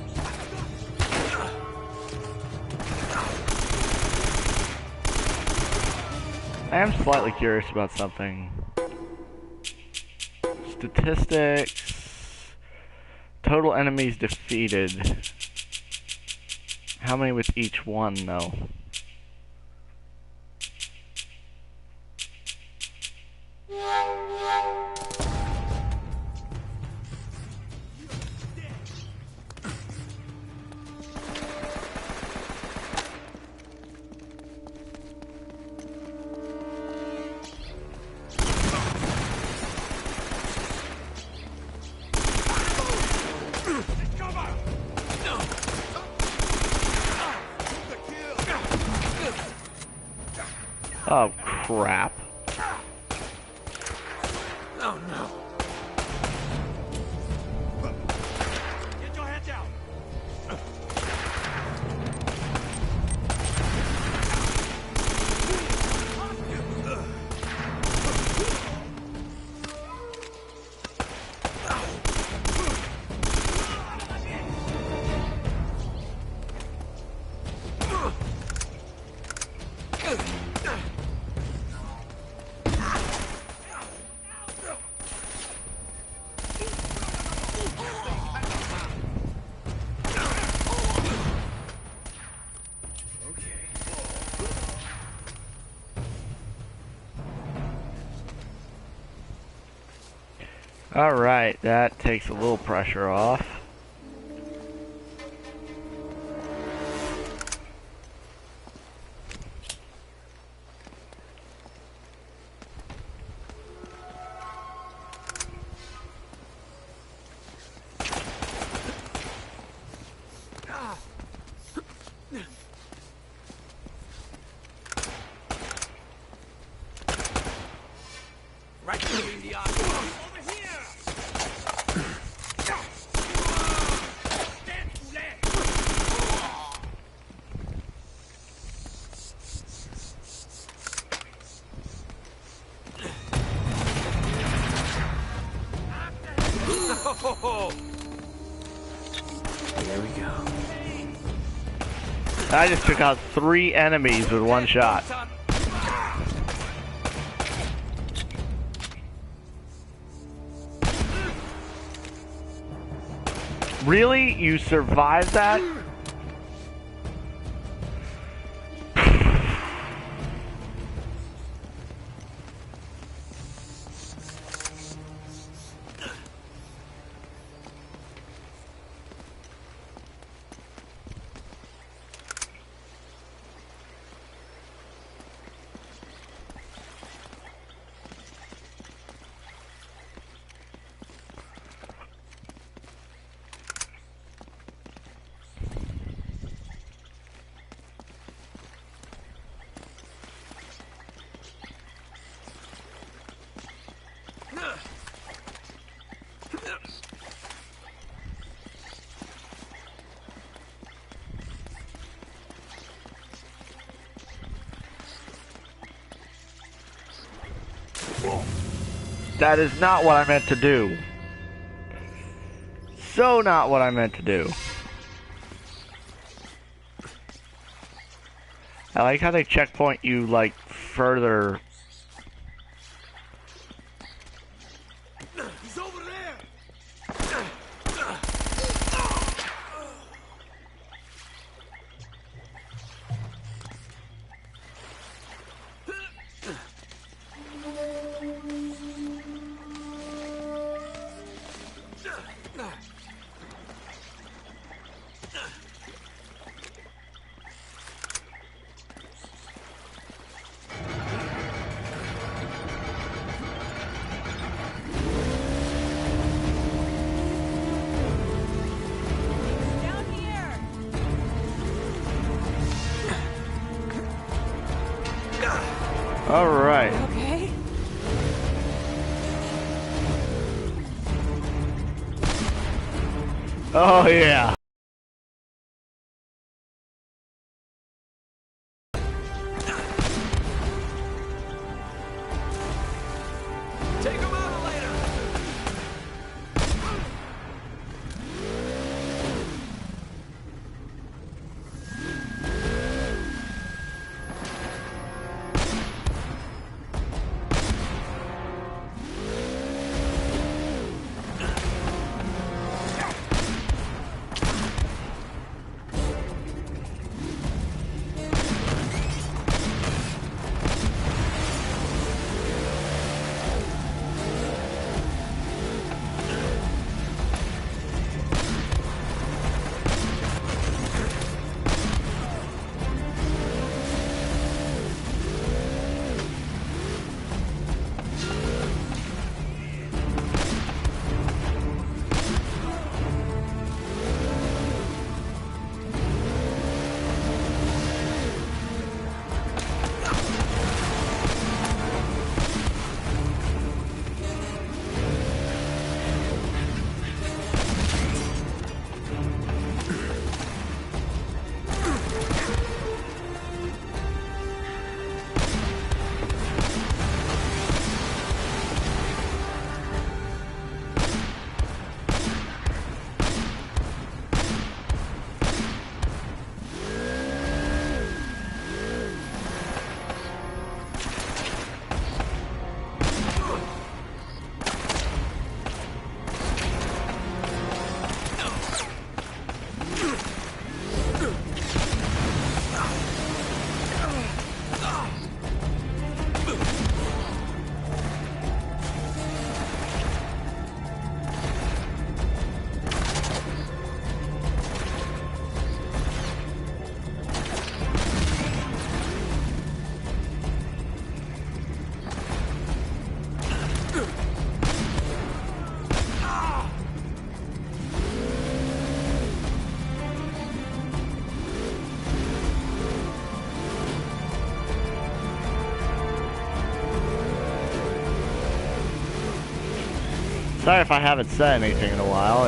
I am slightly curious about something. Statistics. Total enemies defeated. How many with each one, though? Oh, crap. Oh no. Get your head down. Alright, that takes a little pressure off. Right between the eyes. Over here. There we go. I just took out 3 enemies with one shot. Really? You survived that? That is not what I meant to do. So not what I meant to do. I like how they checkpoint you, like, further. He's over there! All right. Okay. Oh yeah. Take him out later. Sorry if I haven't said anything in a while.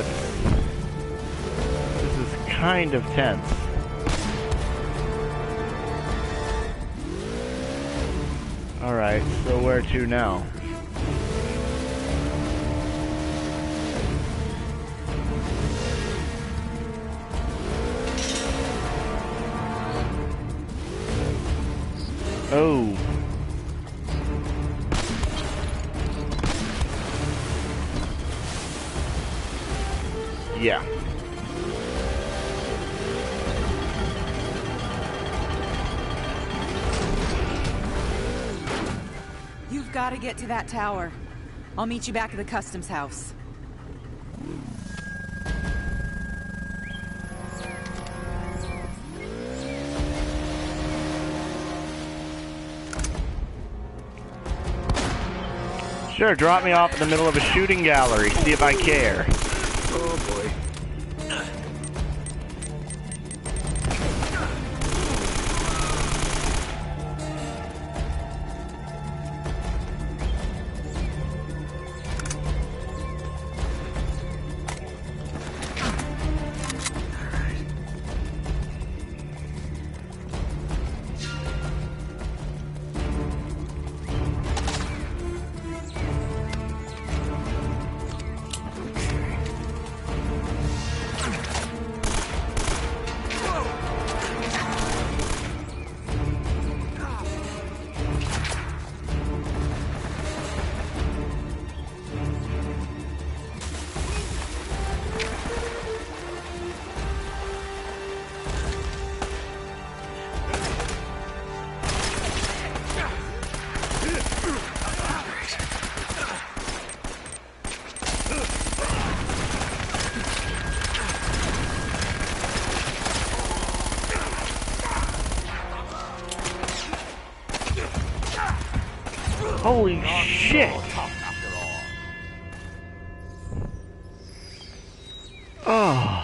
This is kind of tense. Alright, so where to now? Oh. Yeah. You've got to get to that tower. I'll meet you back at the customs house. Sure, drop me off in the middle of a shooting gallery. See if I care. Oh boy. Holy shit! Oh.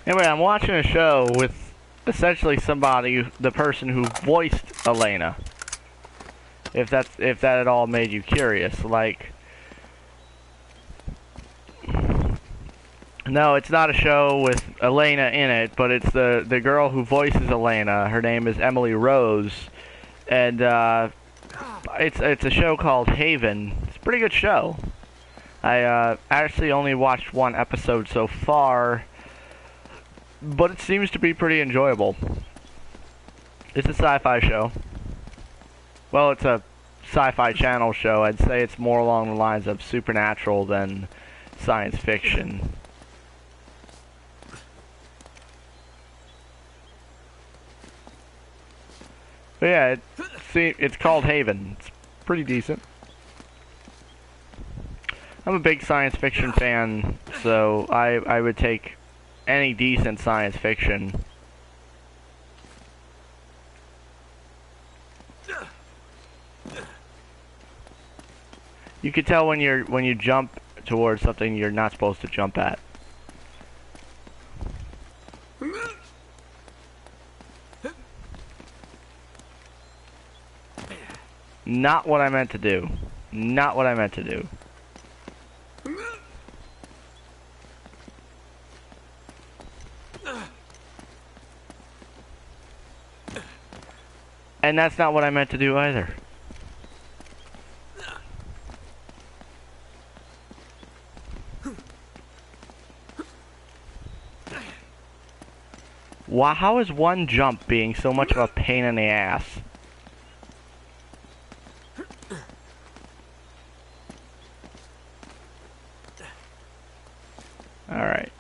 Anyway, I'm watching a show with essentially somebody, the person who voiced Elena. If that at all made you curious, like, no, it's not a show with Elena in it, but it's the girl who voices Elena. Her name is Emily Rose, and it's a show called Haven. It's a pretty good show. I actually only watched one episode so far, but it seems to be pretty enjoyable. It's a sci-fi show. Well, it's a sci-fi channel show. I'd say it's more along the lines of supernatural than science fiction. But yeah, it's called Haven. It's pretty decent. I'm a big science fiction fan, so I would take any decent science fiction. You can tell when you jump towards something you're not supposed to jump at. Not what I meant to do. Not what I meant to do. And that's not what I meant to do either. Wow, how is one jump being so much of a pain in the ass? Alright.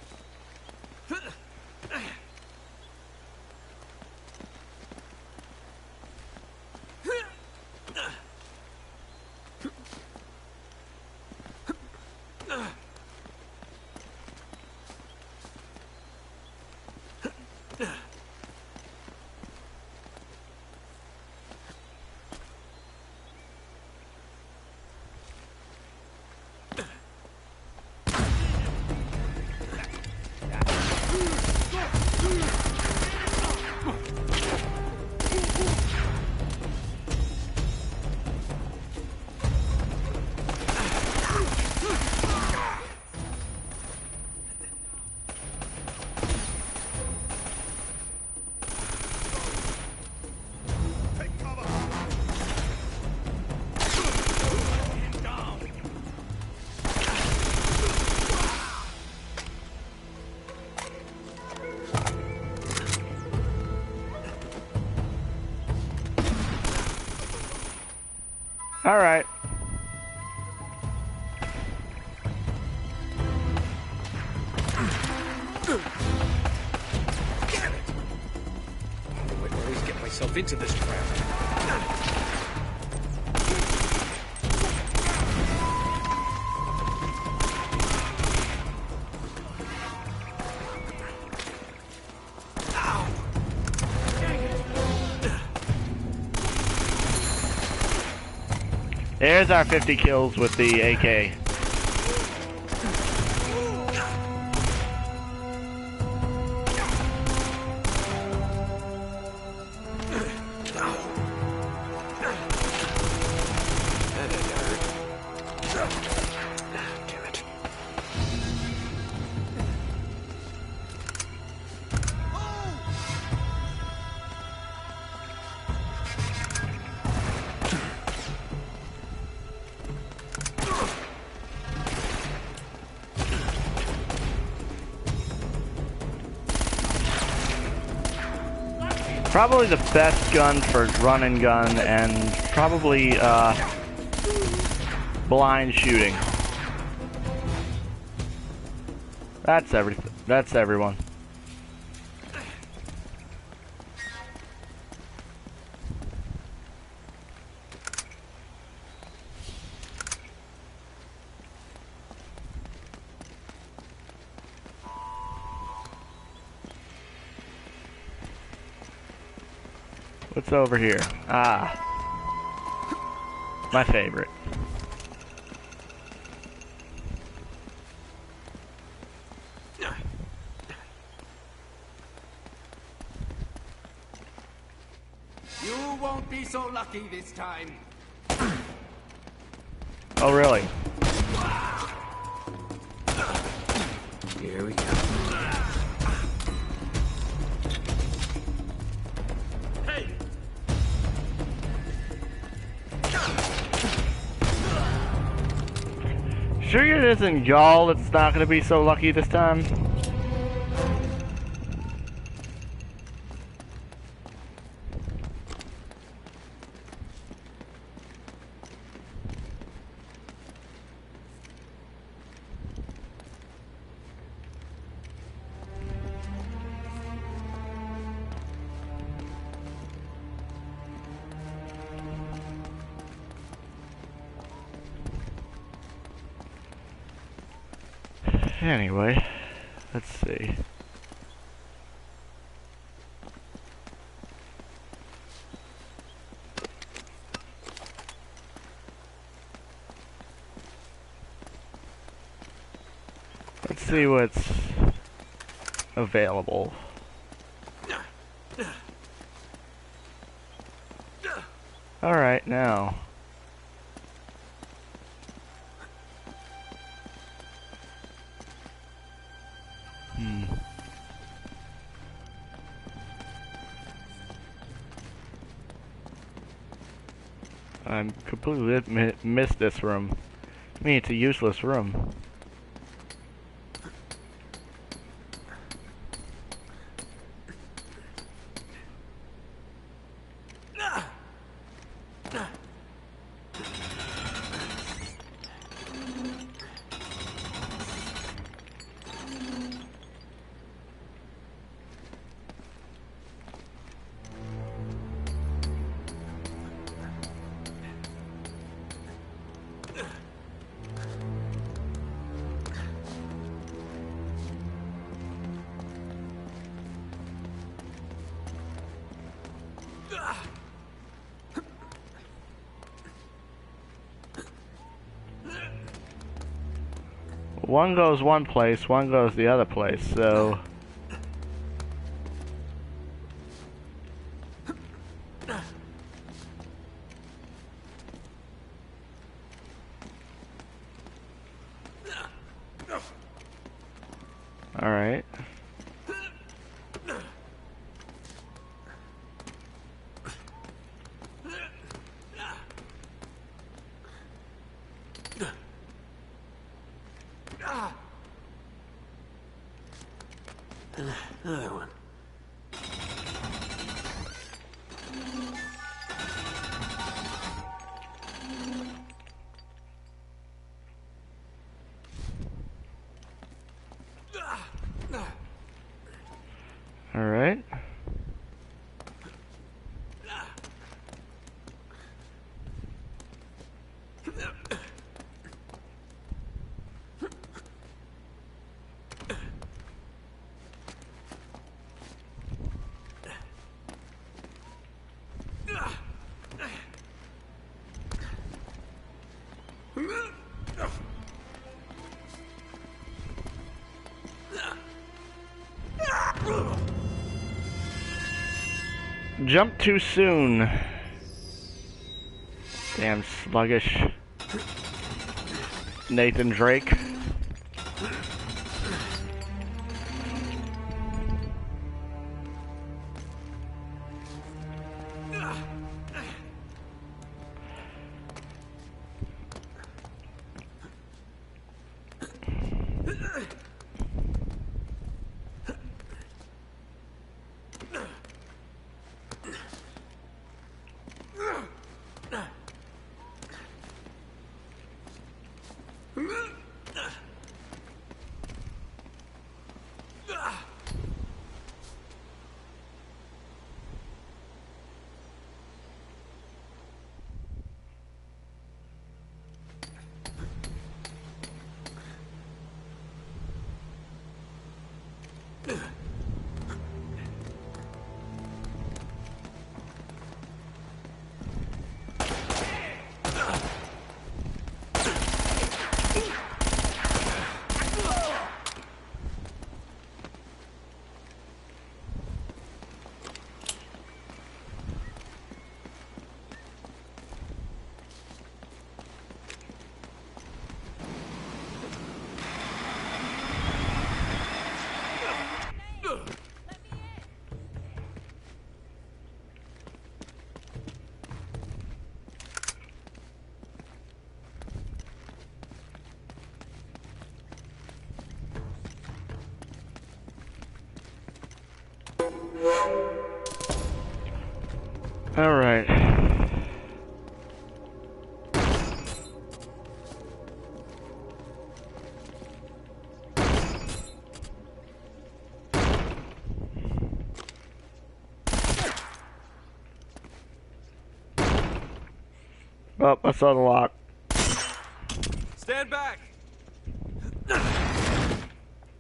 Alright. I always get myself into this trap. There's our 50 kills with the AK. Probably the best gun for run and gun, and probably blind shooting. That's everything. That's everyone. What's over here? Ah. My favorite. You won't be so lucky this time. Oh, really? Here we go. Sure it isn't y'all that's not gonna be so lucky this time? Anyway, let's see. Let's see what's available. Alright, now. I'm completely missed this room. I mean, it's a useless room. One goes one place, one goes the other place, so... Alright. Another one. Alright. Jump too soon. Damn sluggish Nathan Drake. All right. Oh, I saw the lock. Stand back!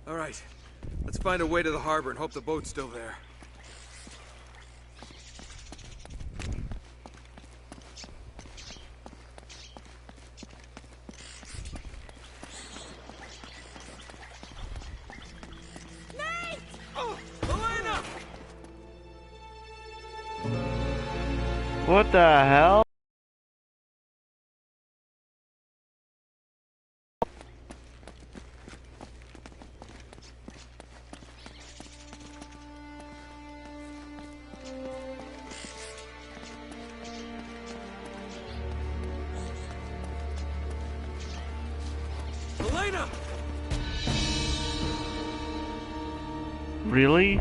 All right. Let's find a way to the harbor and hope the boat's still there. What the hell? Elena! Really?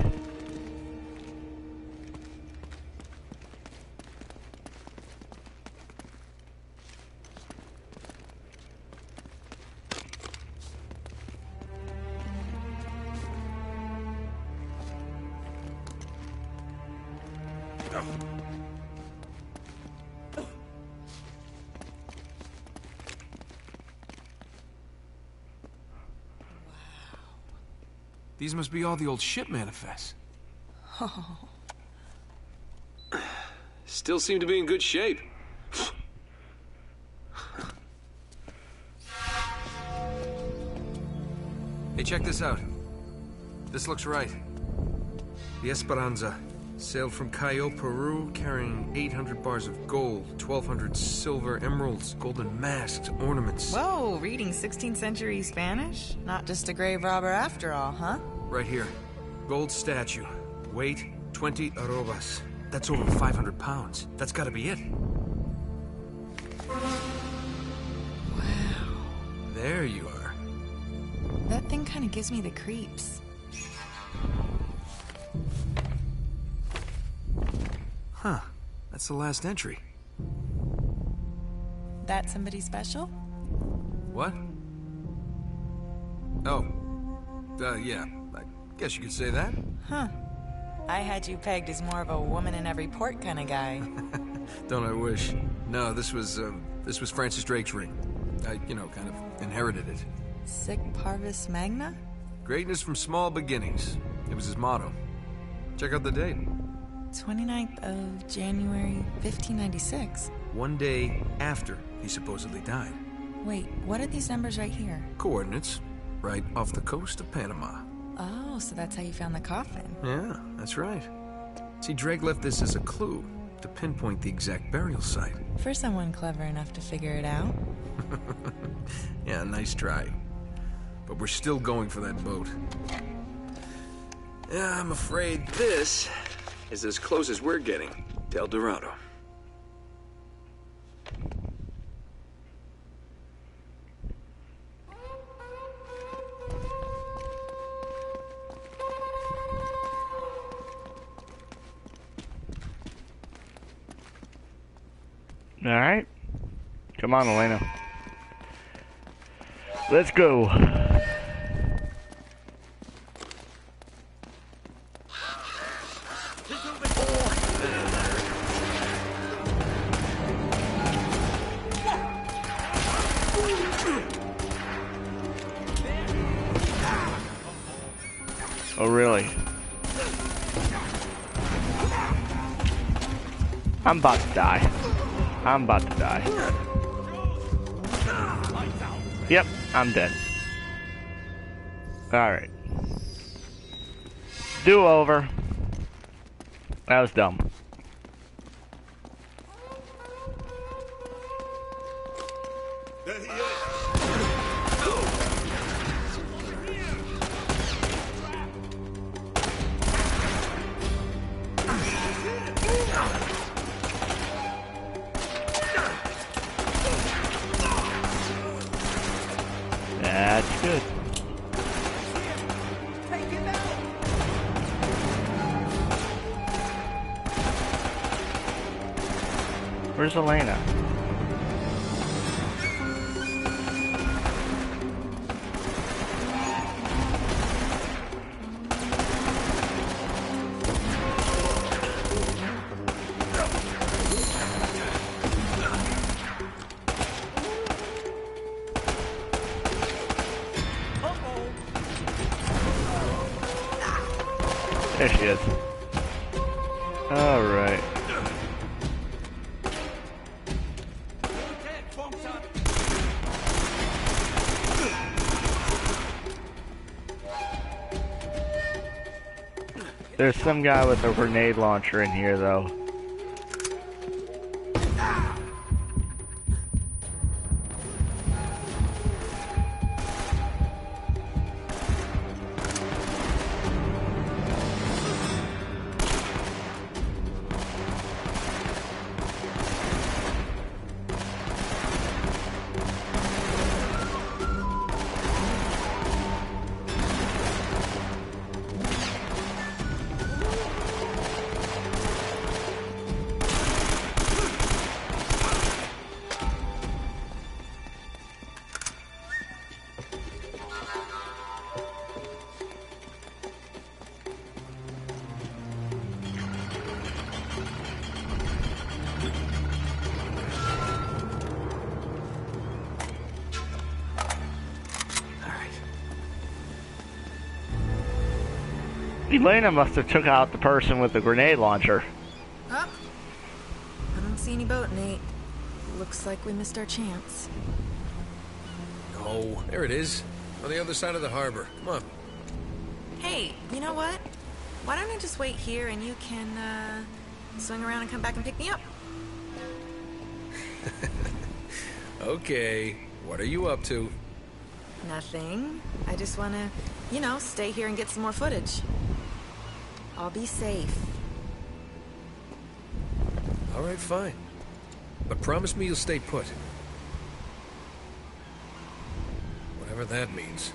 These must be all the old ship manifests. Oh. Still seem to be in good shape. Hey, check this out. This looks right. The Esperanza sailed from Cayo, Peru, carrying 800 bars of gold, 1,200 silver emeralds, golden masks, ornaments. Whoa, reading 16th century Spanish? Not just a grave robber after all, huh? Right here. Gold statue. Weight, 20 arrobas. That's over 500 pounds. That's gotta be it. Wow. There you are. That thing kind of gives me the creeps. Huh. That's the last entry. That somebody special? What? Oh. Yeah. I guess you could say that. Huh. I had you pegged as more of a woman in every port kind of guy. Don't I wish? No, this was Francis Drake's ring. I, kind of inherited it. Sic Parvis Magna? Greatness from small beginnings. It was his motto. Check out the date. 29th of January, 1596. One day after he supposedly died. Wait, what are these numbers right here? Coordinates. Right off the coast of Panama. Oh, so that's how you found the coffin. Yeah, that's right. See, Drake left this as a clue to pinpoint the exact burial site. For someone clever enough to figure it out. Yeah, nice try. But we're still going for that boat. Yeah, I'm afraid this is as close as we're getting to El Dorado. Alright. Come on, Elena. Let's go. Oh, really? I'm about to die. I'm about to die. Yep, I'm dead. Alright. Do over. That was dumb. There he is. That's good. Where's Elena? There she is. Alright. There's some guy with a grenade launcher in here, though. Elena must have took out the person with the grenade launcher. Oh. I don't see any boat, Nate. Looks like we missed our chance. Oh, there it is. On the other side of the harbor. Come on. Hey, you know what? Why don't I just wait here and you can, swing around and come back and pick me up? Okay. What are you up to? Nothing. I just wanna, you know, stay here and get some more footage. I'll be safe. All right, fine. But promise me you'll stay put. Whatever that means.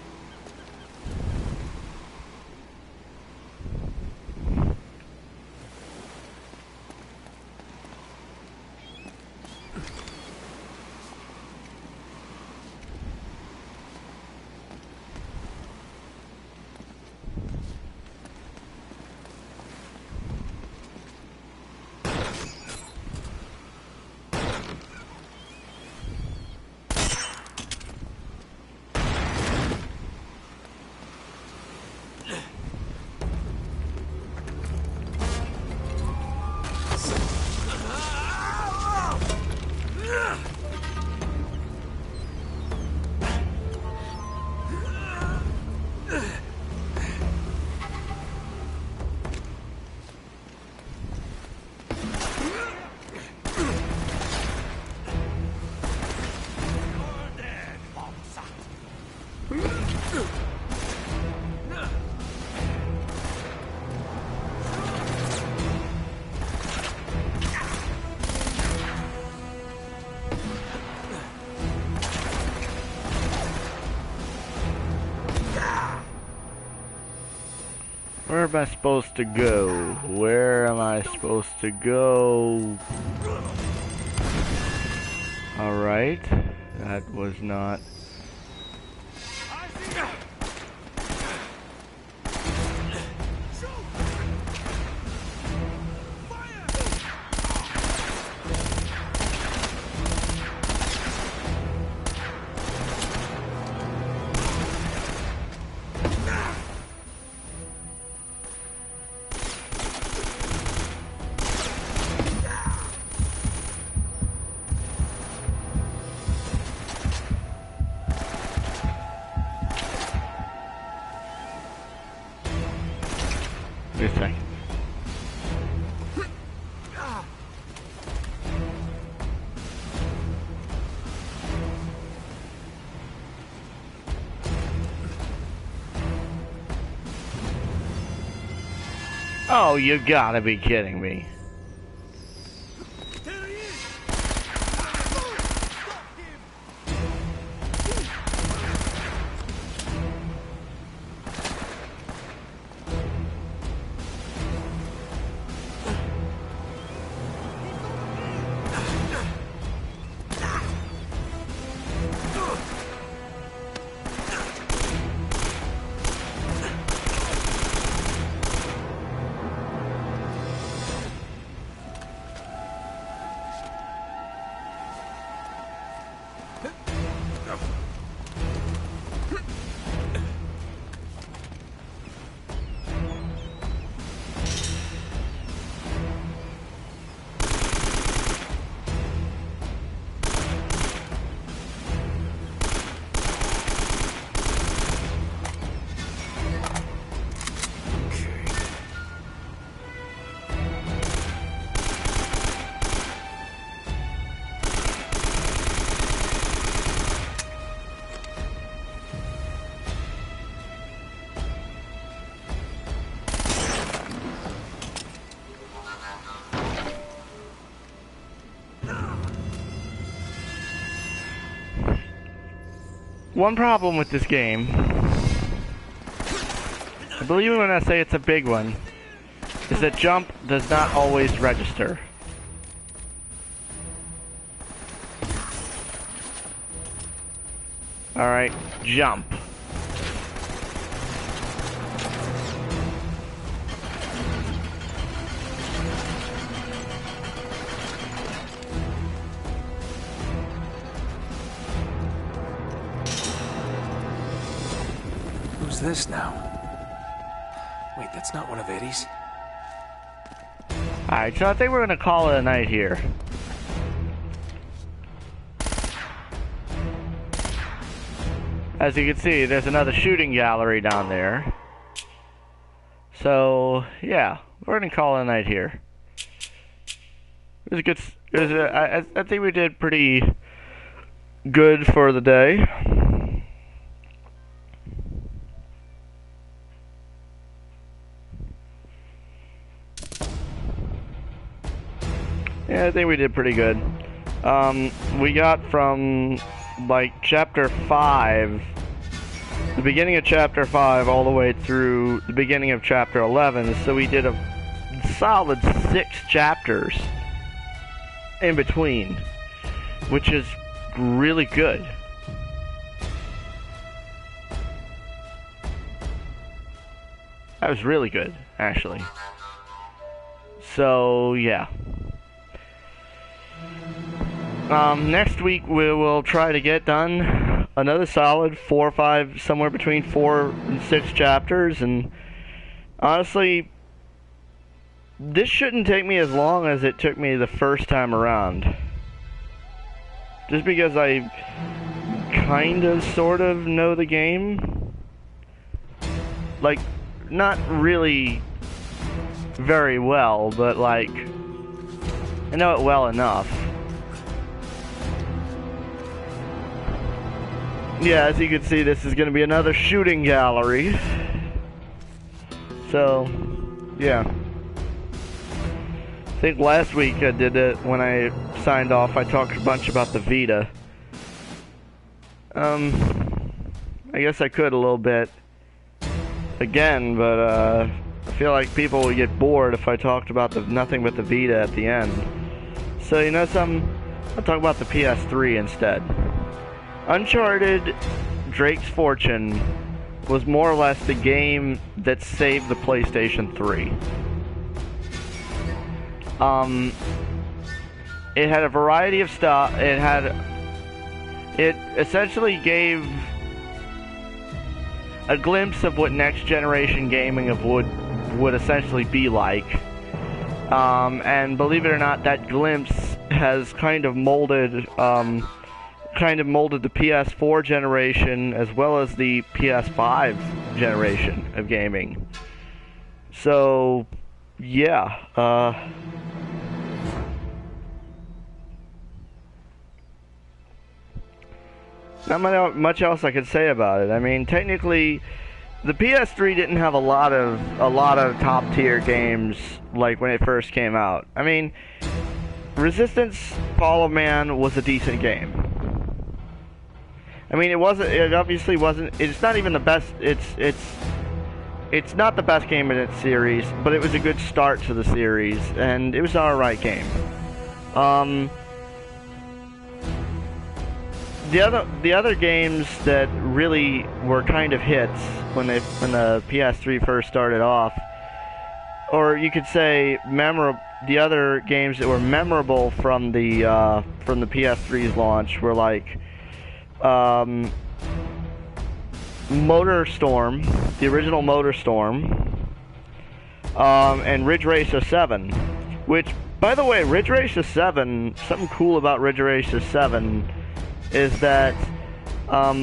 Where am I supposed to go? Where am I supposed to go? Alright. That was not... Wait a second. Oh, you gotta be kidding me. One problem with this game, I believe when I say it's a big one, is that jump does not always register. Alright, jump. Who's this now? Wait, that's not one of Eddie's. Alright, so I think we're gonna call it a night here. As you can see, there's another shooting gallery down there. So, yeah, we're gonna call it a night here. It was a good. I think we did pretty good for the day. Yeah, I think we did pretty good. We got from, like, Chapter 5, the beginning of Chapter 5, all the way through the beginning of Chapter 11, so we did a solid 6 chapters in between, which is really good. That was really good, actually. So, yeah. Next week we will try to get done another solid 4 or 5, somewhere between 4 and 6 chapters, and honestly, this shouldn't take me as long as it took me the first time around. Just because I kind of, sort of know the game. Like, not really very well, but like, I know it well enough. Yeah, as you can see, this is going to be another shooting gallery. So, yeah. I think last week I did it when I signed off. I talked a bunch about the Vita. I guess I could a little bit again, but feel like people would get bored if I talked about the nothing but the Vita at the end. So you know something? I'll talk about the PS3 instead. Uncharted Drake's Fortune was more or less the game that saved the PlayStation 3. It had a variety of stuff. It essentially gave a glimpse of what next generation gaming would essentially be like. And believe it or not, that glimpse has kind of molded the PS4 generation as well as the PS5 generation of gaming. So, yeah, not much else I could say about it. I mean, technically, the PS3 didn't have a lot of top tier games like when it first came out. I mean, Resistance Fall of Man was a decent game. I mean, it obviously wasn't. It's not even the best. It's not the best game in its series, but it was a good start to the series, and it was an alright game. The other games that really were kind of hits when the PS3 first started off, or you could say the other games that were memorable from the PS3's launch were like MotorStorm, the original MotorStorm, and Ridge Racer 7, which, by the way, Ridge Racer 7, something cool about Ridge Racer 7 is that,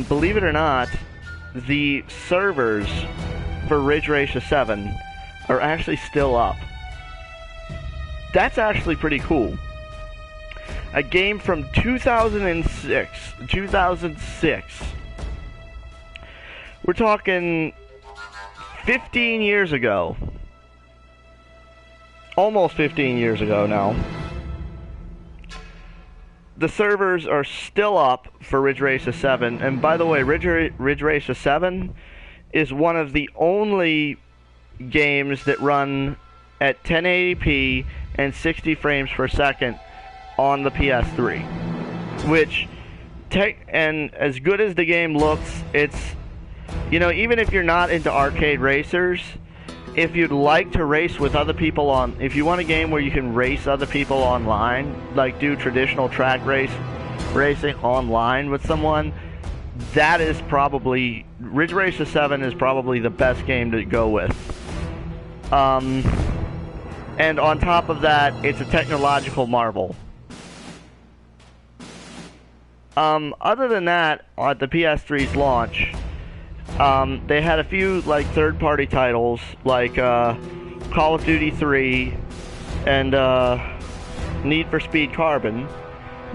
believe it or not, the servers for Ridge Racer 7 are actually still up. That's actually pretty cool. A game from 2006. We're talking 15 years ago. Almost 15 years ago now. The servers are still up for Ridge Racer 7, and by the way, Ridge Racer 7 is one of the only games that run at 1080p and 60 frames per second on the PS3. Which, and as good as the game looks, it's, you know, even if you're not into arcade racers, if you'd like to race with other people if you want a game where you can race other people online, like do traditional track racing online with someone, that is probably, Ridge Racer 7 is probably the best game to go with. And on top of that, it's a technological marvel. Other than that, at the PS3's launch, they had a few like third-party titles like Call of Duty 3 and Need for Speed Carbon,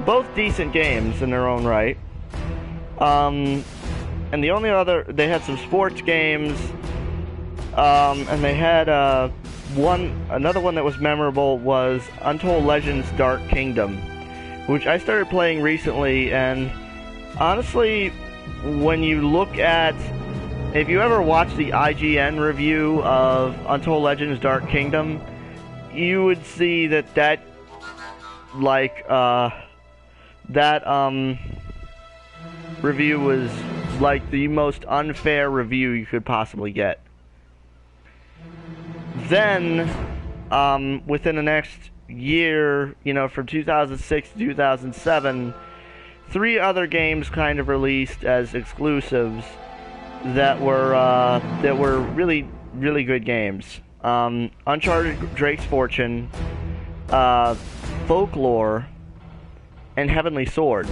both decent games in their own right. And the only other, they had some sports games, and they had another one that was memorable was Untold Legends Dark Kingdom, which I started playing recently, and honestly, when you look at, if you ever watch the IGN review of Untold Legends Dark Kingdom, you would see that review was like the most unfair review you could possibly get. Then, within the next year, you know, from 2006 to 2007, 3 other games kind of released as exclusives that were really, really good games. Uncharted Drake's Fortune, Folklore, and Heavenly Sword.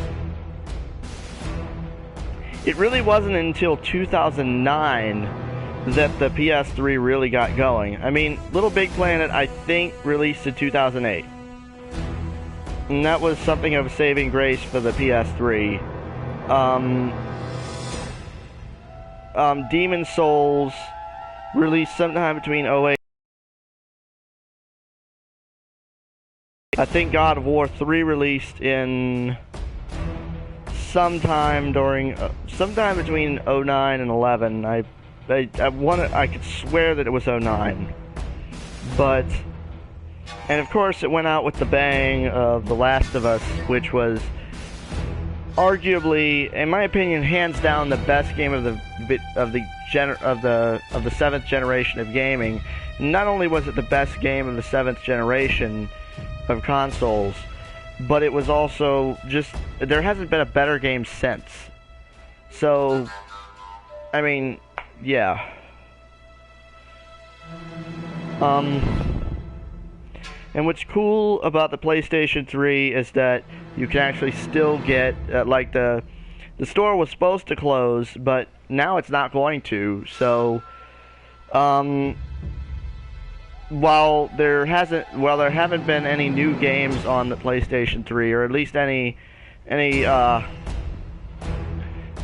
It really wasn't until 2009 that the PS3 really got going. I mean, Little Big Planet, I think, released in 2008. And that was something of a saving grace for the PS3. Demon Souls released sometime between 2008. I think God of War 3 released in sometime between 2009 and 2011. I could swear that it was 2009. But, and of course it went out with the bang of The Last of Us, which was arguably, in my opinion, hands down the best game of the seventh generation of gaming. Not only was it the best game of the seventh generation of consoles, but it was also just, there hasn't been a better game since. So, I mean, yeah. And what's cool about the PlayStation 3 is that you can actually still get, like, the store was supposed to close, but now it's not going to. So, while there haven't been any new games on the PlayStation 3, or at least any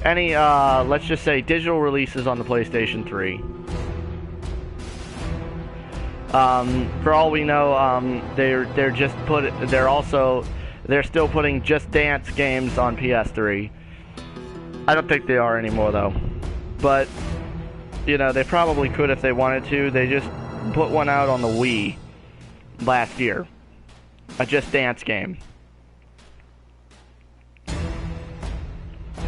let's just say digital releases on the PlayStation 3. For all we know, they're still putting Just Dance games on PS3. I don't think they are anymore though. But you know, they probably could if they wanted to. They just put one out on the Wii last year. A Just Dance game.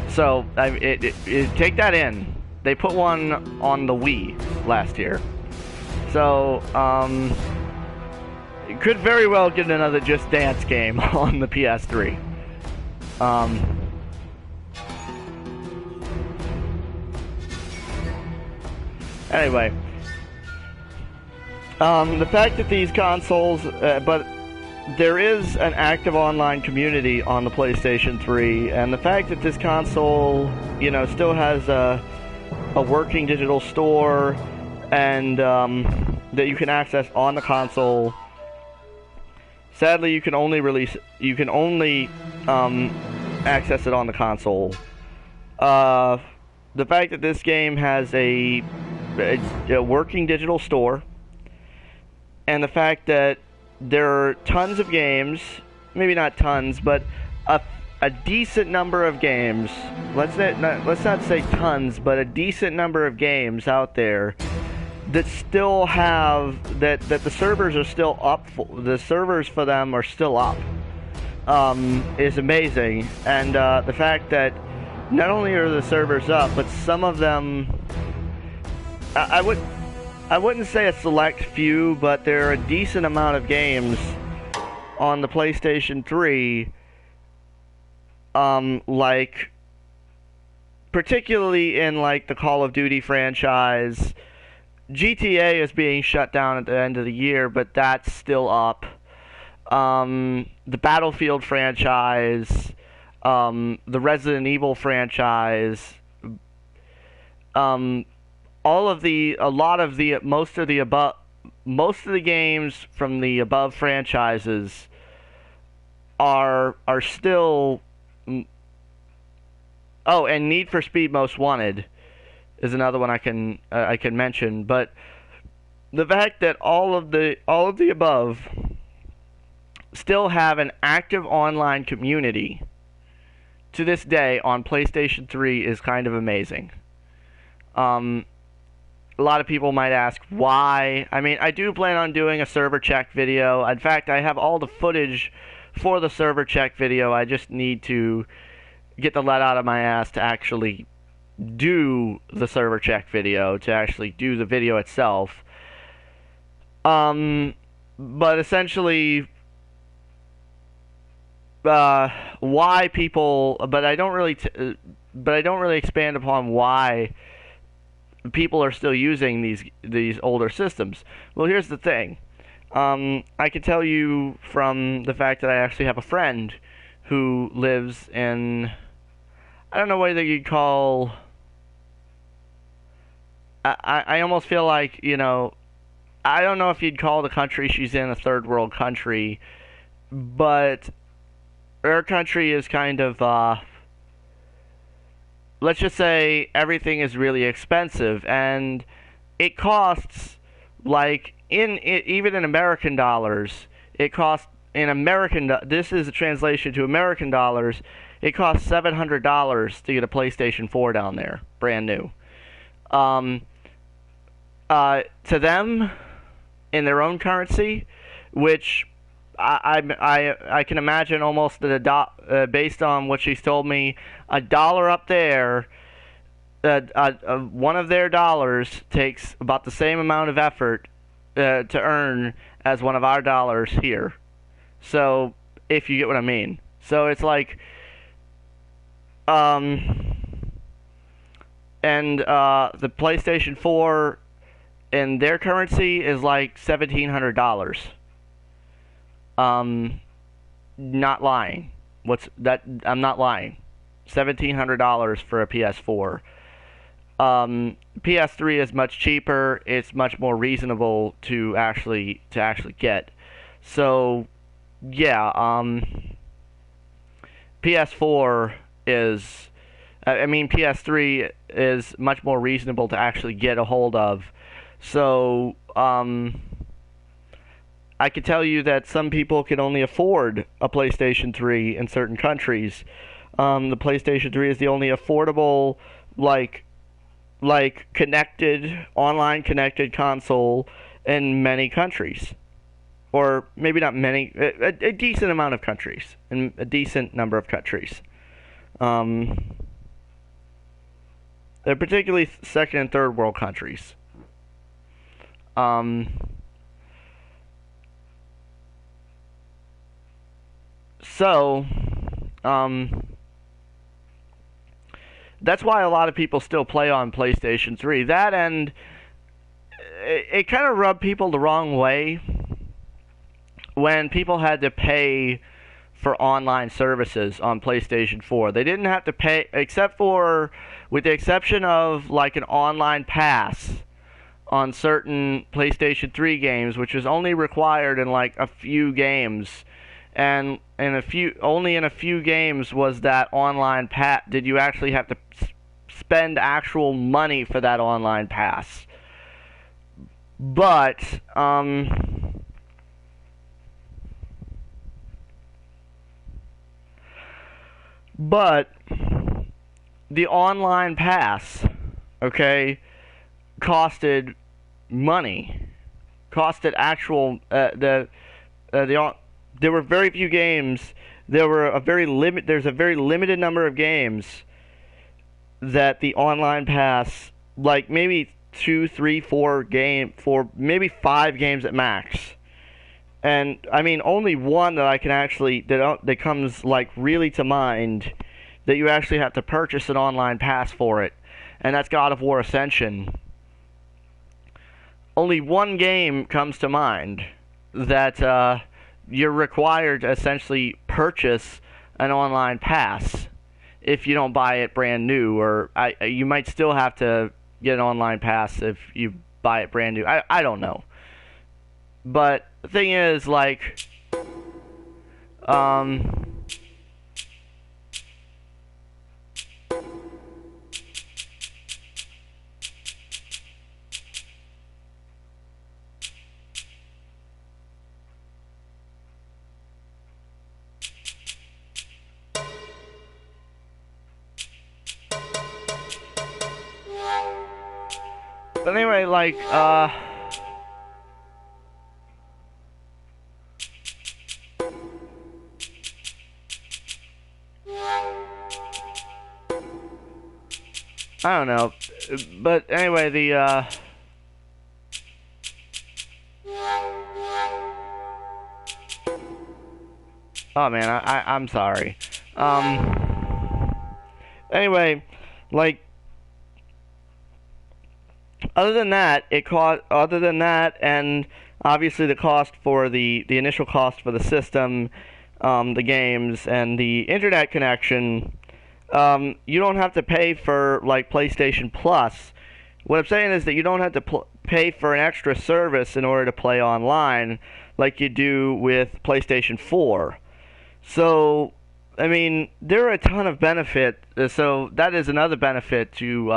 So, take that in. They put one on the Wii last year. So, it could very well get another Just Dance game on the PS3. Anyway. The fact that these consoles, but there is an active online community on the PlayStation 3, and the fact that this console, you know, still has a working digital store, and that you can access on the console. Sadly, you can only access it on the console. The fact that this game has a working digital store, and the fact that there are tons of games, maybe not tons, but a decent number of games. Let's not say tons, but a decent number of games out there that still have that the servers are still up. The servers for them are still up. Is amazing, and the fact that not only are the servers up, but some of them, I wouldn't say a select few, but there are a decent amount of games on the PlayStation 3, like, particularly in, like, the Call of Duty franchise. GTA is being shut down at the end of the year, but that's still up. The Battlefield franchise, the Resident Evil franchise, most of the games from the above franchises are still. Oh, and Need for Speed Most Wanted is another one I can mention. But the fact that all of the above still have an active online community to this day on PlayStation 3 is kind of amazing. A lot of people might ask why. I mean, I do plan on doing a server check video. In fact, I have all the footage for the server check video. I just need to get the let out of my ass to actually do the server check video, to actually do the video itself. But essentially, why people, but I don't really expand upon why people are still using these older systems. Well, here's the thing. I can tell you from the fact that I actually have a friend who lives in, I don't know whether you'd call, I almost feel like, you know, I don't know if you'd call the country she's in a third world country, but her country is kind of, let's just say everything is really expensive, and it costs, like, even in American dollars, it costs, this is a translation to American dollars, it costs $700 to get a PlayStation 4 down there, brand new. To them, in their own currency, which I can imagine almost based on what she's told me, $1 up there, one of their dollars takes about the same amount of effort to earn as one of our dollars here. So, if you get what I mean. So it's like, and the PlayStation 4 in their currency is like $1,700. Not lying. What's that? I'm not lying. $1,700 for a PS4. PS3 is much cheaper. It's much more reasonable to actually get. So, yeah. PS4 is. PS3 is much more reasonable to actually get a hold of. So, I could tell you that some people can only afford a PlayStation 3 in certain countries. The PlayStation 3 is the only affordable, like online connected console in many countries. Or maybe not many, a decent amount of countries. In a decent number of countries. Particularly second and third world countries. So, that's why a lot of people still play on PlayStation 3. That, and it kind of rubbed people the wrong way when people had to pay for online services on PlayStation 4. They didn't have to pay, with the exception of like an online pass on certain PlayStation 3 games, which was only required in like a few games. And only in a few games was that online pass. Did you actually have to spend actual money for that online pass? But the online pass, okay, costed money, costed actual there were very few games. There's a very limited number of games that the online pass, like maybe 2, 3, 4 maybe 5 games at max. And I mean, only one that I can actually that comes like really to mind that you actually have to purchase an online pass for it, and that's God of War Ascension. Only one game comes to mind that you're required to essentially purchase an online pass if you don't buy it brand new, or you might still have to get an online pass if you buy it brand new. I don't know. But the thing is, like, but anyway, like, I don't know, but anyway, oh man, I'm sorry. Anyway, like, other than that, and obviously the cost for the initial cost for the system, the games, and the internet connection, you don't have to pay for, like, PlayStation Plus. What I'm saying is that you don't have to pay for an extra service in order to play online like you do with PlayStation 4. So, I mean, there are a ton of benefits. So that is another benefit to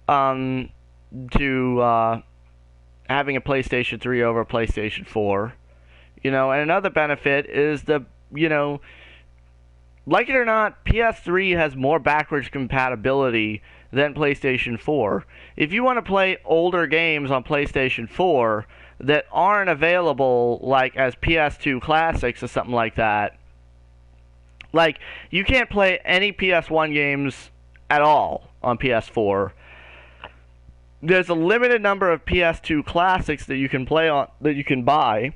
having a PlayStation 3 over a PlayStation 4. You know, and another benefit is like it or not, PS3 has more backwards compatibility than PlayStation 4. If you want to play older games on PlayStation 4, that aren't available like as PS2 classics or something like that. Like, you can't play any PS1 games at all on PS4. There's a limited number of PS2 classics that you can play on, that you can buy.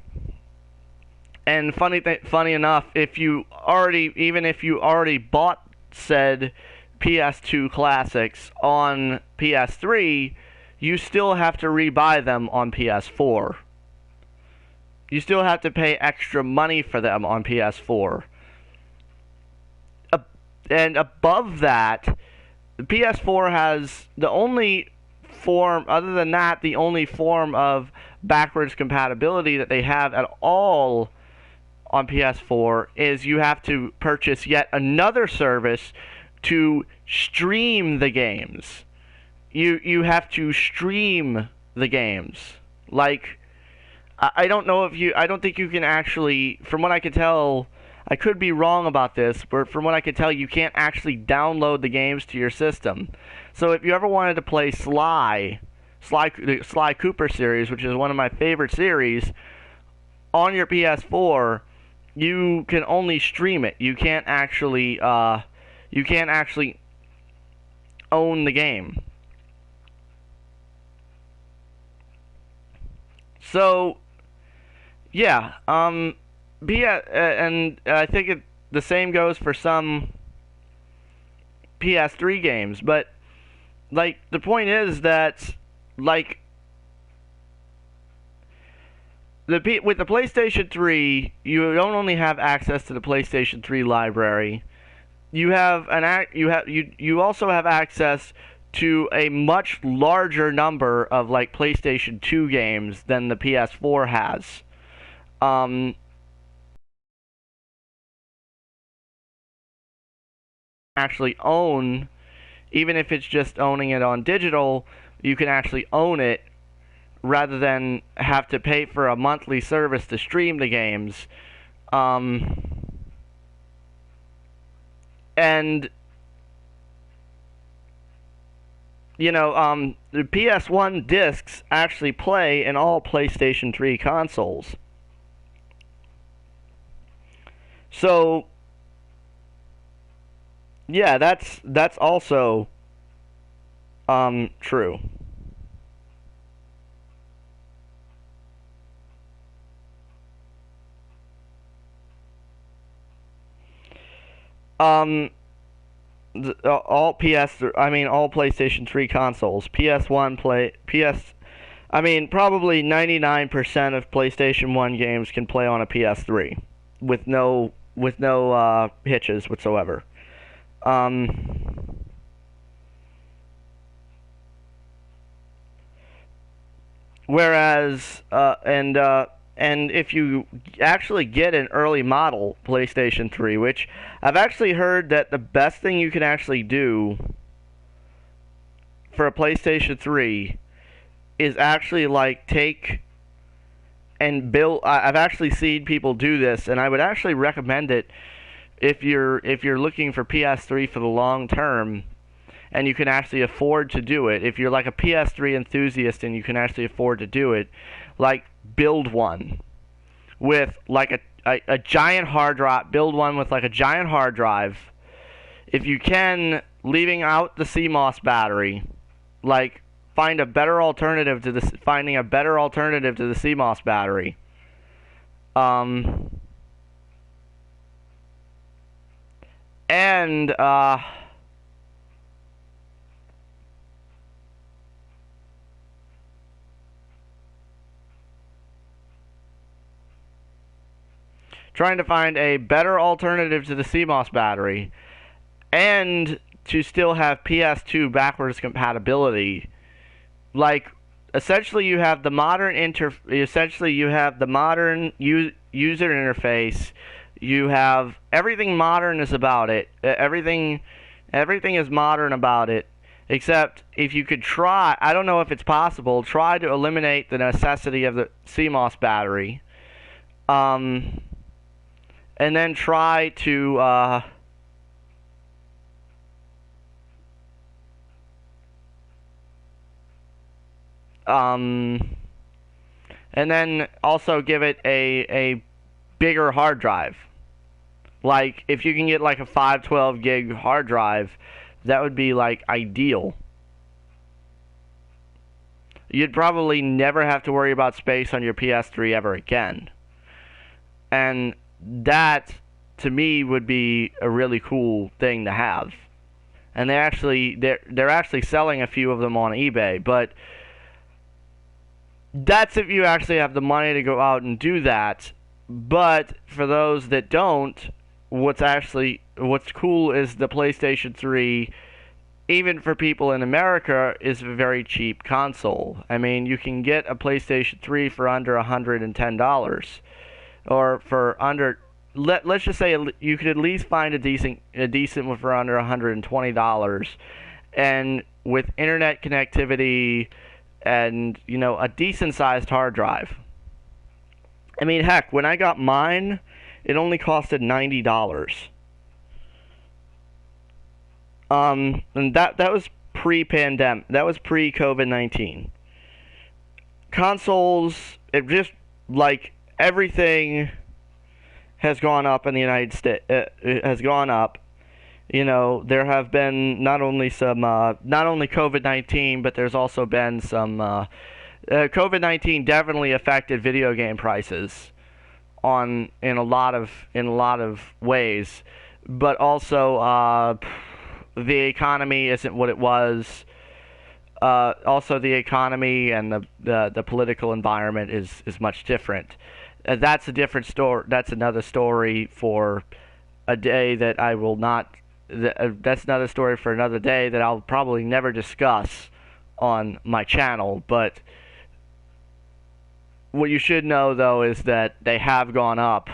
And funny enough, if you already bought said PS2 classics on PS3, you still have to rebuy them on PS4. You still have to pay extra money for them on PS4. And above that, the PS4 has the only form, other than that, the only form of backwards compatibility that they have at all on PS4 is you have to purchase yet another service to stream the games. You have to stream the games. Like, I don't think you can actually, from what I can tell, I could be wrong about this, but from what I can tell, you can't actually download the games to your system. So if you ever wanted to play the Sly Cooper series, which is one of my favorite series, on your PS4, you can only stream it. You can't actually own the game. So, yeah, and I think the same goes for some PS3 games, but, like, the point is that, like, with the PlayStation 3, you don't only have access to the PlayStation 3 library. You also have access to a much larger number of like PlayStation 2 games than the PS4 has. Actually own, even if it's just owning it on digital, you can actually own it rather than have to pay for a monthly service to stream the games. And the PS1 discs actually play in all PlayStation 3 consoles. So, yeah, that's also true. All PlayStation 3 consoles, probably 99% of PlayStation 1 games can play on a PS3 with no hitches whatsoever. Whereas, and if you actually get an early model PlayStation 3, which I've actually heard that the best thing you can actually do for a PlayStation 3 is actually like take and build. I've actually seen people do this, and I would actually recommend it if you're looking for PS3 for the long term, and you can actually afford to do it. If you're like a PS3 enthusiast and you can actually afford to do it, like build one with like a giant hard drive. Build one with like a giant hard drive. If you can, leaving out the CMOS battery, like finding a better alternative to the CMOS battery. And trying to find a better alternative to the CMOS battery, and to still have PS2 backwards compatibility. Like, essentially you have the modern user interface. You have everything modern is about it. Everything is modern about it. Except if you could try, I don't know if it's possible, try to eliminate the necessity of the CMOS battery. And then try to and then also give it a bigger hard drive. Like, if you can get like a 512 gig hard drive, that would be like ideal. You'd probably never have to worry about space on your PS3 ever again. And that, to me, would be a really cool thing to have. And they're actually selling a few of them on eBay, but that's if you actually have the money to go out and do that. But for those that don't, what's cool is the PlayStation 3, even for people in America, is a very cheap console. I mean, you can get a PlayStation 3 for under $110, or for under, let's just say you could at least find a decent one for under $120, and with internet connectivity and, you know, a decent sized hard drive. I mean, heck, when I got mine, it only costed $90. And that was pre-pandemic. That was pre-COVID-19. Consoles, it just, like, everything has gone up in the United States. Has gone up. You know, there have been not only COVID-19, but there's also been some, COVID-19 definitely affected video game prices in a lot of ways, but also, the economy isn't what it was. Also, the economy and the political environment is much different. That's a different story. That's another story for a day that I will not. That's another story for another day that I'll probably never discuss on my channel. But what you should know, though, is that they have gone up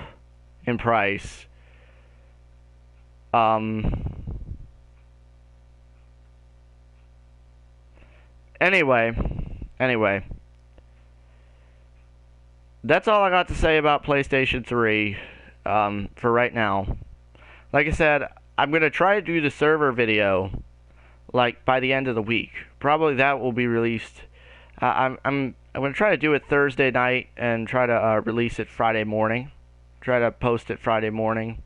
in price. Anyway, that's all I got to say about PlayStation 3 for right now. Like I said, I'm gonna try to do the server video like by the end of the week. Probably that will be released. I'm gonna try to do it Thursday night and try to release it Friday morning. Try to post it Friday morning.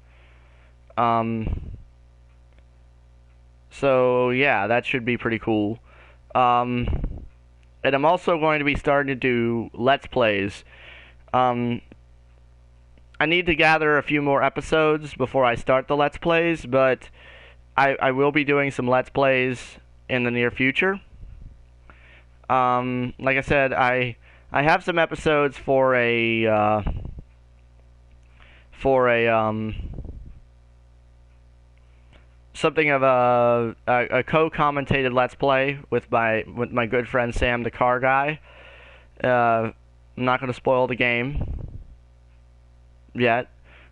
So yeah, that should be pretty cool. And I'm also going to be starting to do Let's Plays. I need to gather a few more episodes before I start the Let's Plays, but I will be doing some Let's Plays in the near future. Like I said, I have some episodes for a something of a co-commentated Let's Play with my good friend Sam the Car Guy. I'm not going to spoil the game yet,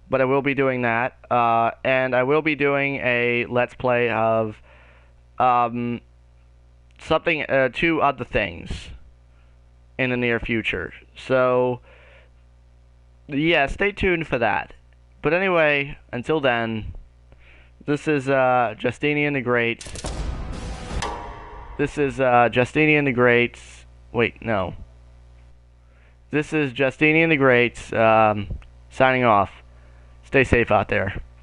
but I will be doing that. And I will be doing a Let's Play of something, 2 other things in the near future. So, yeah, stay tuned for that. But anyway, until then, this is Justinian the Great. This is Justinian the Great. Wait, no. This is Justinian the Great signing off. Stay safe out there.